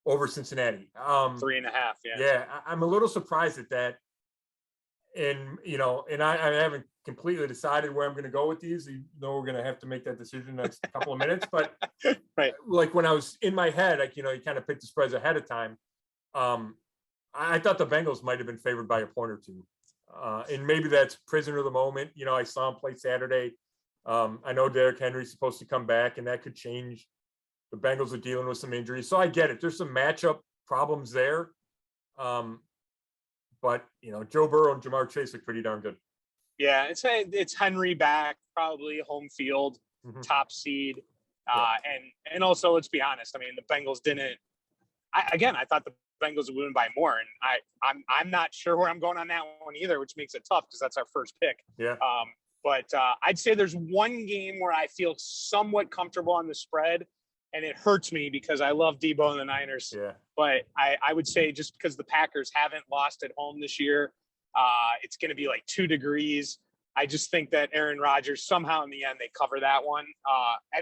over Cincinnati. 3.5. Yeah. Yeah, I'm a little surprised at that. And I haven't completely decided where I'm going to go with these. We're going to have to make that decision next couple of minutes. But right, like when I was in my head, like you kind of pick the spreads ahead of time. I thought the Bengals might have been favored by a point or two, and maybe that's prisoner of the moment. I saw him play Saturday. I know Derrick Henry's supposed to come back, and that could change. The Bengals are dealing with some injuries, so I get it. There's some matchup problems there. But Joe Burrow and Jamar Chase look pretty darn good. Yeah, it's Henry back, probably home field, top seed, and also let's be honest. I mean, the Bengals didn't. I thought the Bengals would win by more, and I'm not sure where I'm going on that one either, which makes it tough because that's our first pick. Yeah. But I'd say there's one game where I feel somewhat comfortable on the spread. And it hurts me because I love Debo and the Niners. Yeah. But I would say just because the Packers haven't lost at home this year, it's going to be like 2 degrees. I just think that Aaron Rodgers, somehow in the end, they cover that one.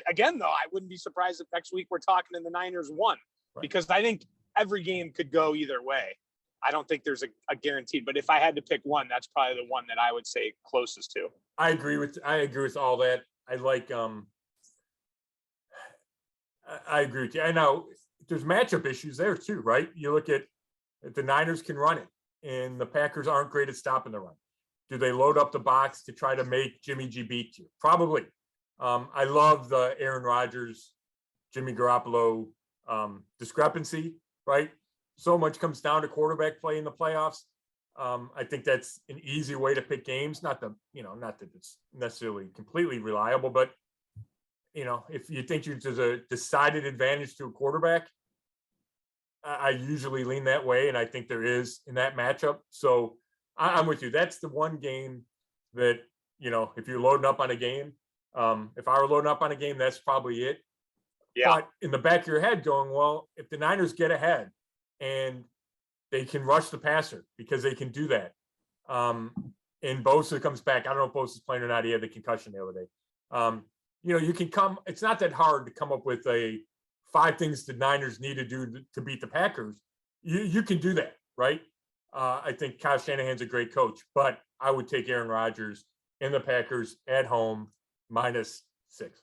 Again, though, I wouldn't be surprised if next week we're talking and the Niners won. Right. Because I think every game could go either way. I don't think there's a guaranteed. But if I had to pick one, that's probably the one that I would say closest to. I agree with all that. I like I agree with you. I know there's matchup issues there too, right? You look at the Niners can run it, and the Packers aren't great at stopping the run. Do they load up the box to try to make Jimmy G beat you? Probably. I love the Aaron Rodgers, Jimmy Garoppolo discrepancy, right? So much comes down to quarterback play in the playoffs. I think that's an easy way to pick games. Not that it's necessarily completely reliable, but if you think there's a decided advantage to a quarterback, I usually lean that way, and I think there is in that matchup. So I'm with you. That's the one game that, if you're loading up on a game, if I were loading up on a game, that's probably it. Yeah. But in the back of your head going, well, if the Niners get ahead and they can rush the passer because they can do that, and Bosa comes back. I don't know if Bosa's playing or not. He had the concussion the other day. You can it's not that hard to come up with 5 things the Niners need to do to beat the Packers. You can do that, right? I think Kyle Shanahan's a great coach, but I would take Aaron Rodgers and the Packers at home -6.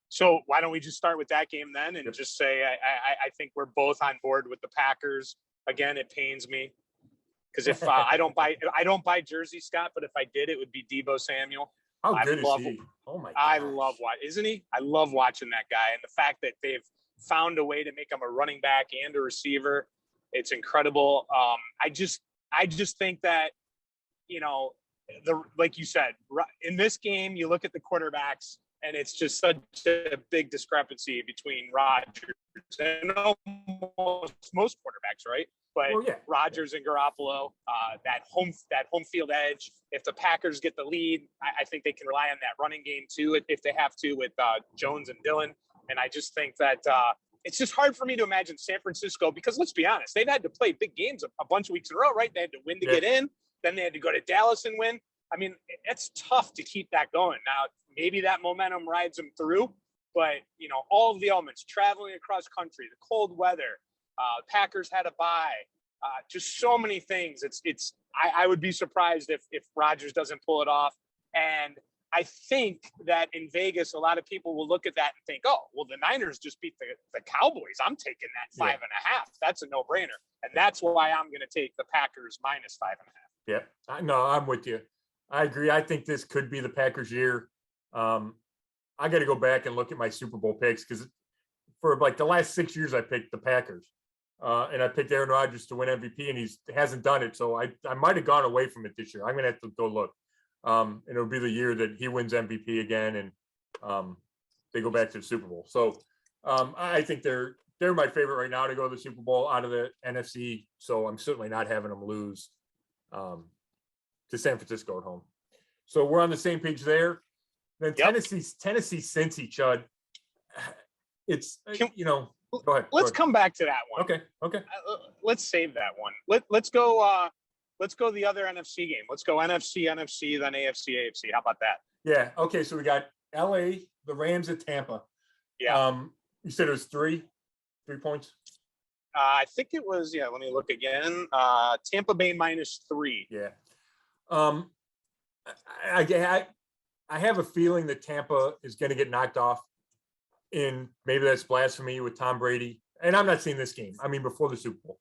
So why don't we just start with that game then and just say I think we're both on board with the Packers. Again, it pains me because if I don't buy jersey, Scott, but if I did, it would be Deebo Samuel. How good is he? Oh my God! I love isn't he? I love watching that guy, and the fact that they've found a way to make him a running back and a receiver, it's incredible. I just think that like you said, in this game, you look at the quarterbacks, and it's just such a big discrepancy between Rodgers and almost most quarterbacks, right? But Rodgers and Garoppolo, that home field edge. If the Packers get the lead, I think they can rely on that running game too, if they have to, with Jones and Dillon. And I just think that it's just hard for me to imagine San Francisco, because let's be honest, they've had to play big games a bunch of weeks in a row, right? They had to win to get in, then they had to go to Dallas and win. I mean, it's tough to keep that going. Now, maybe that momentum rides them through, but all of the elements, traveling across country, the cold weather, Packers had a bye, just so many things. I would be surprised if Rodgers doesn't pull it off. And I think that in Vegas, a lot of people will look at that and think, oh, well, the Niners just beat the Cowboys. I'm taking that 5.5. That's a no-brainer. And that's why I'm going to take the Packers -5.5. Yeah, no, I'm with you. I agree. I think this could be the Packers' year. I got to go back and look at my Super Bowl picks, because for like the last 6 years, I picked the Packers. And I picked Aaron Rodgers to win MVP, and he hasn't done it. So I might have gone away from it this year. I'm going to have to go look. And it'll be the year that he wins MVP again, and they go back to the Super Bowl. So I think they're my favorite right now to go to the Super Bowl out of the NFC. So I'm certainly not having them lose to San Francisco at home. So we're on the same page there. Then Tennessee, Cincy, Chud. It's go ahead. Let's come back to that one. Okay. Let's save that one. Let's go. Let's go the other NFC game. Let's go NFC, then AFC. How about that? Yeah. Okay. So we got LA, the Rams at Tampa. Yeah. You said it was 3 points. I think it was. Yeah. Let me look again. Tampa Bay -3. Yeah. I have a feeling that Tampa is going to get knocked off. And maybe that's blasphemy with Tom Brady. And I'm not seeing this game. I mean, before the Super Bowl.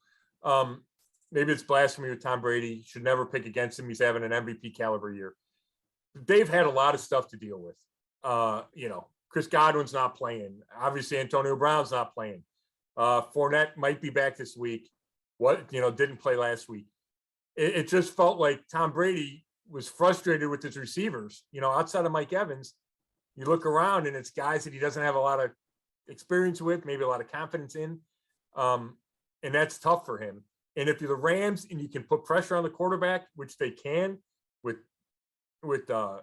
Maybe it's blasphemy with Tom Brady. Should never pick against him. He's having an MVP caliber year. They've had a lot of stuff to deal with. Chris Godwin's not playing. Obviously, Antonio Brown's not playing. Fournette might be back this week. Didn't play last week. It just felt like Tom Brady was frustrated with his receivers. Outside of Mike Evans, you look around and it's guys that he doesn't have a lot of experience with, maybe a lot of confidence in. And that's tough for him. And if you're the Rams and you can put pressure on the quarterback, which they can with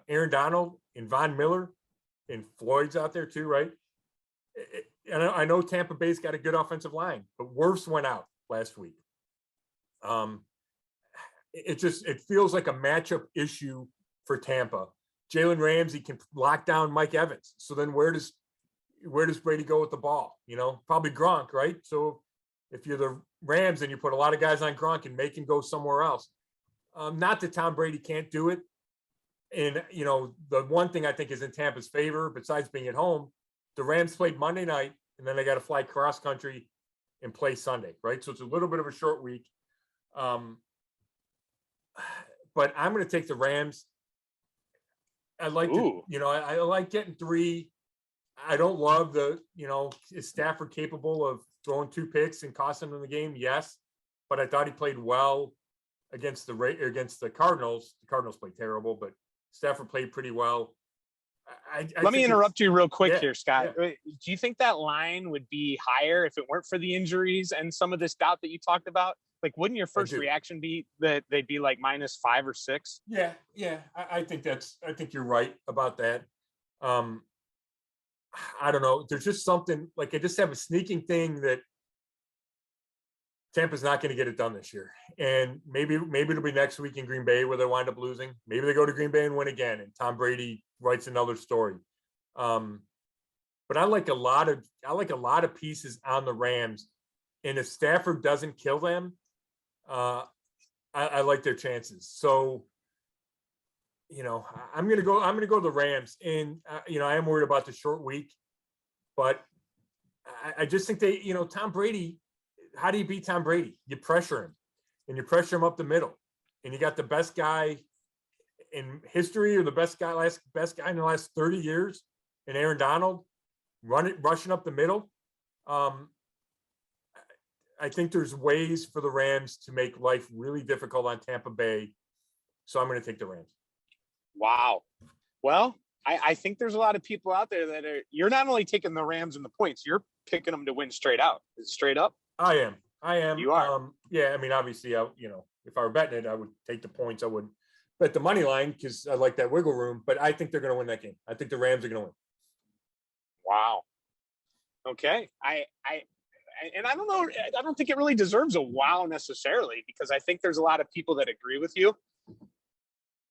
Aaron Donald and Von Miller and Floyd's out there too, right? And I know Tampa Bay's got a good offensive line, but Wirfs went out last week. It feels like a matchup issue for Tampa. Jalen Ramsey can lock down Mike Evans. So then where does Brady go with the ball? Probably Gronk, right? So if you're the Rams and you put a lot of guys on Gronk and make him go somewhere else. Not that Tom Brady can't do it. And, the one thing I think is in Tampa's favor, besides being at home, the Rams played Monday night, and then they got to fly cross country and play Sunday, right? So it's a little bit of a short week. But I'm going to take the Rams. I like I like getting 3. I don't love is Stafford capable of throwing 2 picks and costing them the game? Yes. But I thought he played well against the Cardinals. The Cardinals played terrible, but Stafford played pretty well. Let me interrupt you real quick here, Scott. Yeah. Do you think that line would be higher if it weren't for the injuries and some of this doubt that you talked about? Like, wouldn't your first reaction be that they'd be like -5 or 6? Yeah. I think you're right about that. I don't know. There's just something like I just have a sneaking thing that Tampa's not going to get it done this year. And maybe it'll be next week in Green Bay where they wind up losing. Maybe they go to Green Bay and win again, and Tom Brady writes another story. But I like a lot of pieces on the Rams, and if Stafford doesn't kill them, I like their chances. So, I'm gonna go the Rams, and I am worried about the short week, but I just think they, Tom Brady. How do you beat Tom Brady? You pressure him, and you pressure him up the middle, and you got the best guy in history, or the best guy in the last 30 years, and Aaron Donald rushing up the middle. I think there's ways for the Rams to make life really difficult on Tampa Bay, so I'm going to take the Rams. Wow. Well, I think there's a lot of people out there that you're not only taking the Rams and the points, you're picking them to win straight out. Is it straight up? I am. You are. Yeah. I mean, obviously, if I were betting it, I would take the points. I would bet the money line because I like that wiggle room. But I think they're going to win that game. I think the Rams are going to win. Wow. Okay. And I don't know. I don't think it really deserves a wow necessarily, because I think there's a lot of people that agree with you.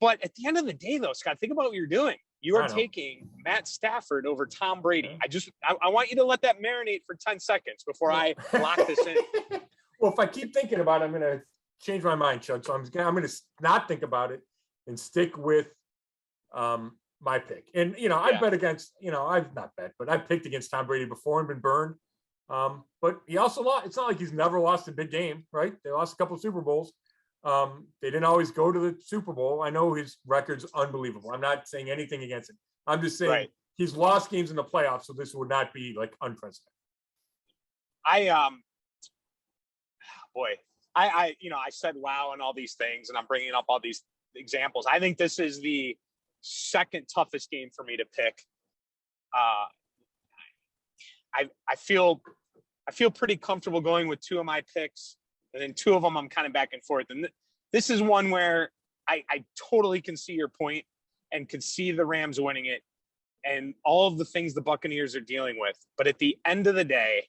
But at the end of the day, though, Scott, think about what you're doing. You are taking Matt Stafford over Tom Brady. I want you to let that marinate for 10 seconds before I lock this in. Well, if I keep thinking about it, I'm going to change my mind, Chud. So I'm going to not think about it and stick with my pick. And, I bet against, I've not bet, but I've picked against Tom Brady before and been burned. But he also lost. It's not like he's never lost a big game, right? They lost a couple of Super Bowls. They didn't always go to the Super Bowl. I know his record's unbelievable. I'm not saying anything against him. I'm just saying he's lost games in the playoffs, so this would not be like unprecedented. I said wow and all these things, and I'm bringing up all these examples. I think this is the second toughest game for me to pick. I feel pretty comfortable going with two of my picks, and then two of them I'm kind of back and forth. And this is one where I totally can see your point and can see the Rams winning it and all of the things the Buccaneers are dealing with. But at the end of the day,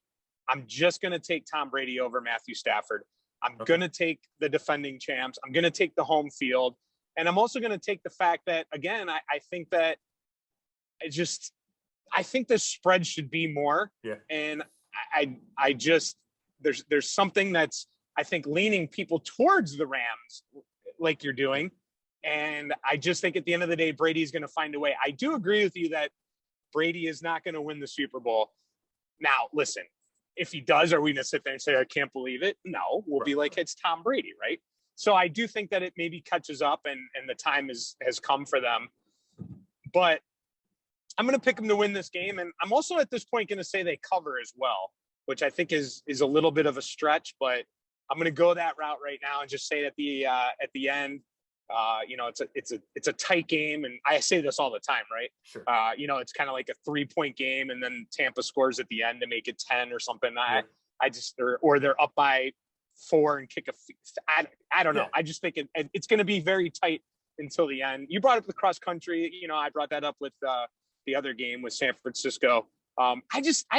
I'm just going to take Tom Brady over Matthew Stafford. I'm going to take the defending champs. I'm going to take the home field. And I'm also going to take the fact that, again, I think that I think the spread should be more. Yeah. And I just, there's something that's, I think, leaning people towards the Rams like you're doing. And I just think at the end of the day, Brady's going to find a way. I do agree with you that Brady is not going to win the Super Bowl. Now, listen, if he does, are we going to sit there and say, I can't believe it? No, we'll be like, it's Tom Brady, right? So I do think that it maybe catches up and the time has come for them. But I'm going to pick them to win this game. And I'm also at this point going to say they cover as well, which I think is a little bit of a stretch, but I'm going to go that route right now and just say at the end, it's a tight game. And I say this all the time, right? Sure. It's kind of like a 3-point game and then Tampa scores at the end to make it 10 or something. Yeah. Or they're up by 4 and kick I don't know. I just think it's going to be very tight until the end. You brought up the cross country. I brought that up with the other game with San Francisco. I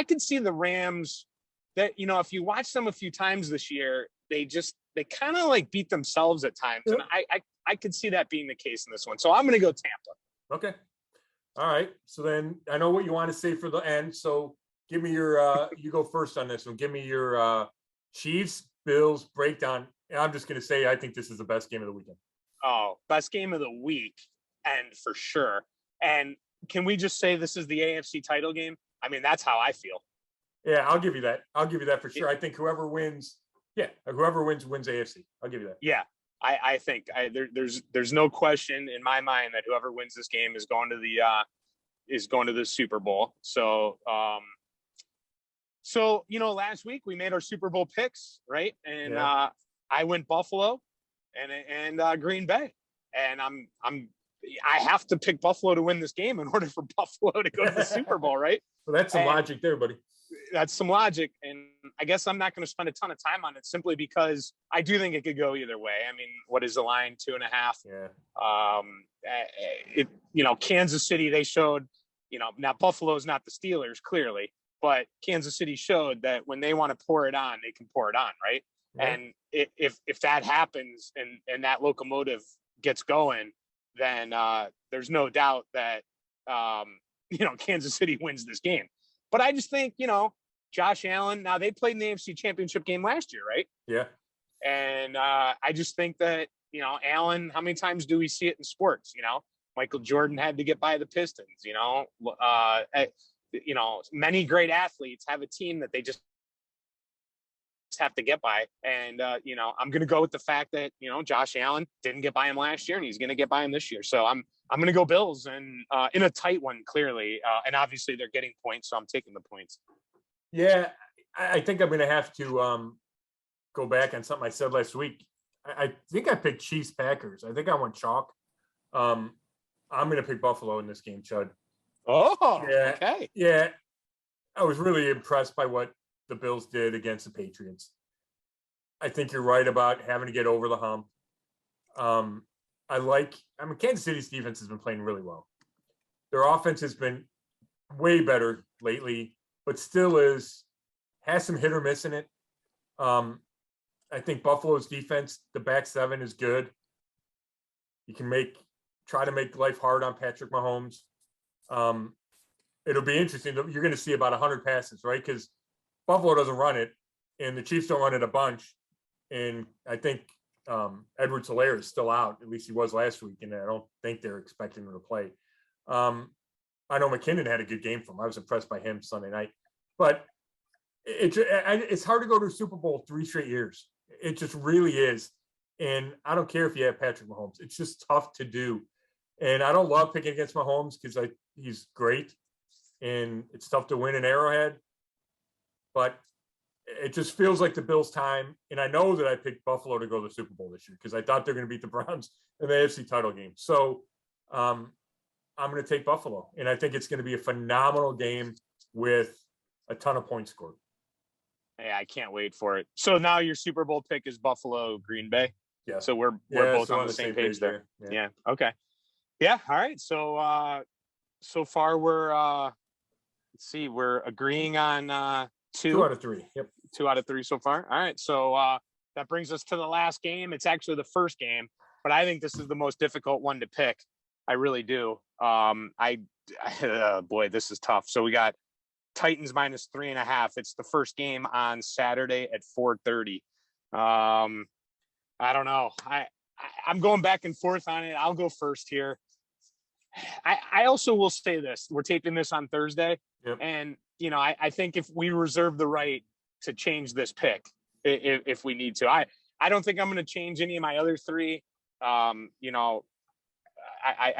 could see the Rams that, if you watch them a few times this year, they kind of like beat themselves at times. Yep. And I could see that being the case in this one. So I'm going to go Tampa. Okay. All right. So then I know what you want to say for the end. So give me your, you go first on this one. Give me your Chiefs, Bills breakdown. And I'm just going to say, I think this is the best game of the weekend. Oh, best game of the week. And for sure. And can we just say this is the AFC title game? I mean, that's how I feel. Yeah, I'll give you that. For sure. I think whoever wins wins AFC. I'll give you that. Yeah, I think there's no question in my mind that whoever wins this game is going to the Super Bowl. So last week we made our Super Bowl picks, right? And I went Buffalo and Green Bay, and I'm I have to pick Buffalo to win this game in order for Buffalo to go to the Super Bowl, right? Well, that's some logic there, buddy. That's some logic. And I guess I'm not going to spend a ton of time on it simply because I do think it could go either way. I mean, what is the line? 2.5. Yeah. Kansas City, they showed, now Buffalo's not the Steelers, clearly, but Kansas City showed that when they want to pour it on, they can pour it on, right? Yeah. And if that happens and that locomotive gets going, then there's no doubt that, Kansas City wins this game. But I just think, Josh Allen, now they played in the AFC Championship game last year, right? Yeah. And I just think that, Allen, how many times do we see it in sports? Michael Jordan had to get by the Pistons, many great athletes have a team that they just have to get by. And, I'm going to go with the fact that, Josh Allen didn't get by him last year and he's going to get by him this year. So I'm going to go Bills and in a tight one, clearly. And obviously they're getting points. So I'm taking the points. Yeah. I think I'm going to have to go back on something I said last week. I think I picked Chiefs Packers. I think I went chalk. I'm going to pick Buffalo in this game, Chud. Oh, yeah. Okay. Yeah. I was really impressed by what the Bills did against the Patriots. I think you're right about having to get over the hump. Kansas City's defense has been playing really well. Their offense has been way better lately, but still has some hit or miss in it. I think Buffalo's defense, the back seven, is good. You can try to make life hard on Patrick Mahomes. It'll be interesting. You're going to see about 100 passes, right? Because Buffalo doesn't run it, and the Chiefs don't run it a bunch. And I think Edwards-Helaire is still out. At least he was last week, and I don't think they're expecting him to play. I know McKinnon had a good game for him. I was impressed by him Sunday night. But it's hard to go to a Super Bowl 3 straight years. It just really is. And I don't care if you have Patrick Mahomes. It's just tough to do. And I don't love picking against Mahomes because he's great. And it's tough to win in Arrowhead. But it just feels like the Bills' time. And I know that I picked Buffalo to go to the Super Bowl this year because I thought they're going to beat the Browns in the AFC title game. So I'm going to take Buffalo. And I think it's going to be a phenomenal game with a ton of points scored. Yeah, I can't wait for it. So now your Super Bowl pick is Buffalo, Green Bay. Yeah. So we're both on the same page there. Yeah. Okay. Yeah. All right. So so far we're we're agreeing on 2 out of 3. Yep. 2 out of 3 so far. All right. So that brings us to the last game. It's actually the first game, but I think this is the most difficult one to pick. I really do. Boy, this is tough. So we got Titans minus 3.5. It's the first game on Saturday at 4:30. I don't know. I'm going back and forth on it. I'll go first here. I also will say this. We're taping this on Thursday. Yep. And, I think if we reserve the right to change this pick, if we need to, I don't think I'm going to change any of my other 3. I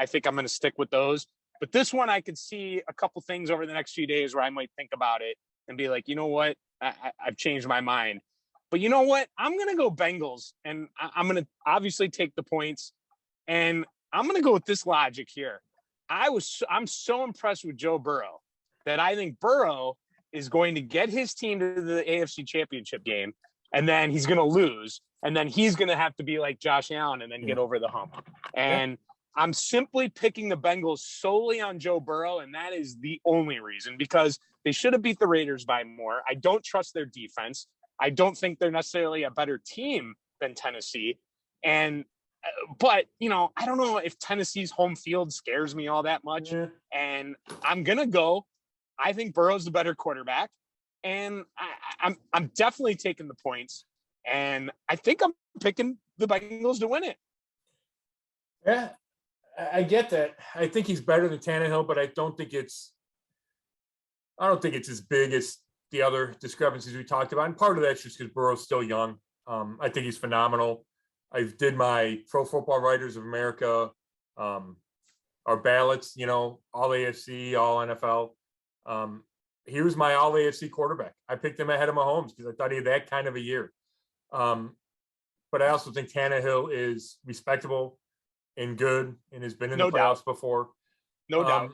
think I'm going to stick with those. But this one, I could see a couple things over the next few days where I might think about it and be like, you know what? I've changed my mind. But you know what? I'm going to go Bengals, and I'm going to obviously take the points. And I'm going to go with this logic here. I'm so impressed with Joe Burrow that I think Burrow is going to get his team to the AFC Championship game, and then he's going to lose, and then he's going to have to be like Josh Allen and then get over the hump. And I'm simply picking the Bengals solely on Joe Burrow, and that is the only reason, because they should have beat the Raiders by more. I don't trust their defense. I don't think they're necessarily a better team than Tennessee. But, I don't know if Tennessee's home field scares me all that much. Yeah. And I'm going to go. I think Burrow's the better quarterback. And I'm definitely taking the points. And I think I'm picking the Bengals to win it. Yeah. I get that. I think he's better than Tannehill, but I don't think it's as big as the other discrepancies we talked about. And part of that's just because Burrow's still young. I think he's phenomenal. I did my Pro Football Writers of America, our ballots, all AFC, all NFL. He was my all AFC quarterback. I picked him ahead of Mahomes because I thought he had that kind of a year. But I also think Tannehill is respectable. and good and has been in No the playoffs doubt. before. No doubt.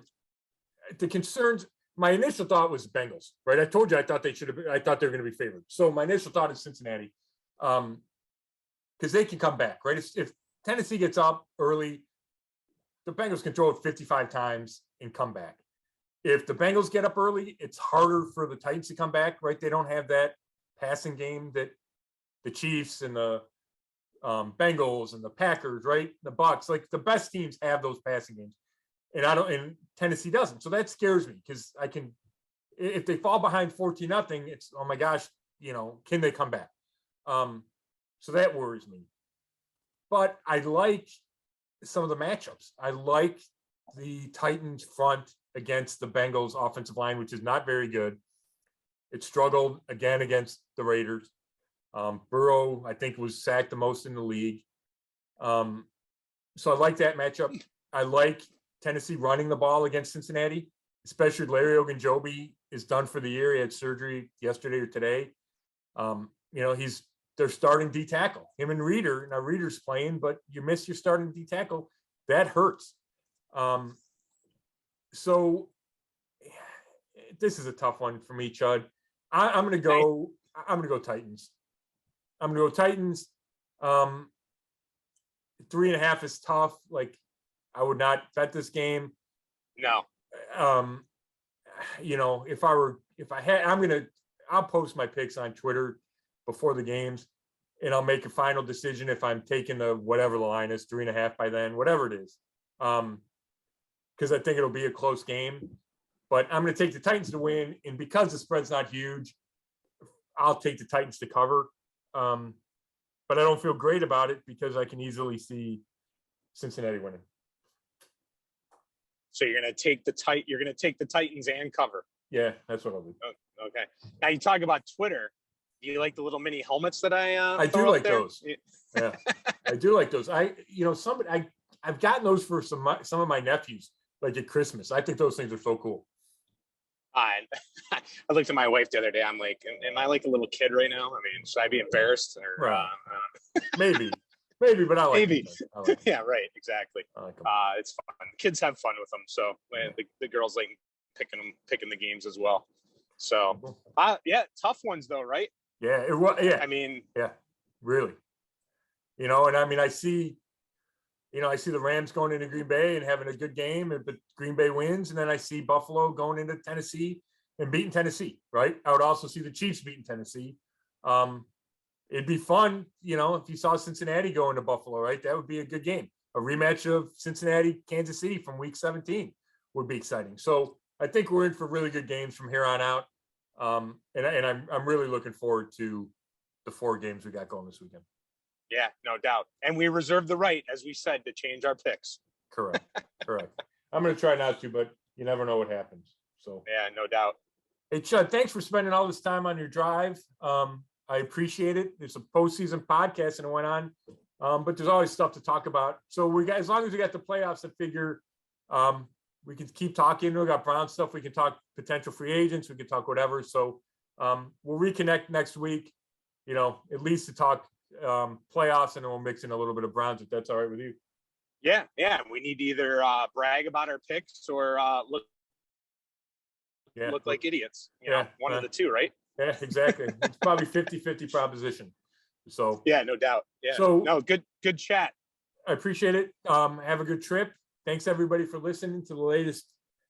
The concerns, my initial thought was Bengals, right? I told you I thought they were going to be favored. So my initial thought is Cincinnati, because they can come back, right? If Tennessee gets up early, the Bengals can throw it 55 times and come back. If the Bengals get up early, it's harder for the Titans to come back, right? They don't have that passing game that the Chiefs and the Bengals and the Packers, right? The Bucks, like the best teams have those passing games. And Tennessee doesn't. So that scares me because if they fall behind 14-0, it's, oh my gosh, can they come back? So that worries me. But I like some of the matchups. I like the Titans front against the Bengals offensive line, which is not very good. It struggled again against the Raiders. Burrow, I think, was sacked the most in the league. So I like that matchup. I like Tennessee running the ball against Cincinnati, especially Larry Ogunjobi is done for the year. He had surgery yesterday or today. He's their starting D tackle. Him and Reeder. Now Reeder's playing, but you miss your starting D tackle. That hurts. So this is a tough one for me, Chud. I'm gonna go Titans. I'm gonna go Titans. 3.5 is tough. Like, I would not bet this game. No. I'll post my picks on Twitter before the games, and I'll make a final decision if I'm taking whatever the line is, 3.5 by then, whatever it is. Because I think it'll be a close game. But I'm going to take the Titans to win, and because the spread's not huge, I'll take the Titans to cover. But I don't feel great about it because I can easily see Cincinnati winning. So you're going to take the Titans and cover. Yeah, that's what I'll do. Oh, okay. Now you talk about Twitter. Do you like the little mini helmets that I do like those. Yeah, I do like those. I've gotten those for some of my nephews, like at Christmas. I think those things are so cool. I looked at my wife the other day. I'm like, am I like a little kid right now? I mean, should I be embarrassed? Or, right. Maybe, but I like maybe. Them. Yeah, right. Exactly. It's fun. Kids have fun with them. So the girls like picking the games as well. So, yeah, tough ones though, right? Yeah, it was. Yeah, I mean, yeah, really. And I mean, I see the Rams going into Green Bay and having a good game, but Green Bay wins, and then I see Buffalo going into Tennessee and beating Tennessee. Right? I would also see the Chiefs beating Tennessee. It'd be fun, if you saw Cincinnati go into Buffalo. Right? That would be a good game. A rematch of Cincinnati, Kansas City from Week 17 would be exciting. So I think we're in for really good games from here on out. And I'm really looking forward to the 4 games we got going this weekend. Yeah, no doubt. And we reserve the right, as we said, to change our picks. Correct. I'm going to try not to, but you never know what happens. So yeah, no doubt. Hey, Chud, thanks for spending all this time on your drive. I appreciate it. It's a postseason podcast and it went on, but there's always stuff to talk about. So as long as we got the playoffs, I figure we can keep talking. We got Brown stuff. We can talk potential free agents. We can talk whatever. So we'll reconnect next week, at least to talk playoffs, and then we'll mix in a little bit of Browns if that's all right with you. Yeah. We need to either brag about our picks or look like idiots. One of the two, right? Yeah, exactly. It's probably 50-50 proposition. So yeah, no doubt. Yeah. So no, good chat. I appreciate it. Have a good trip. Thanks everybody for listening to the latest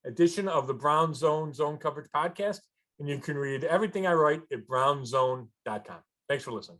edition of the Brown Zone Coverage Podcast. And you can read everything I write at brownzone.com. Thanks for listening.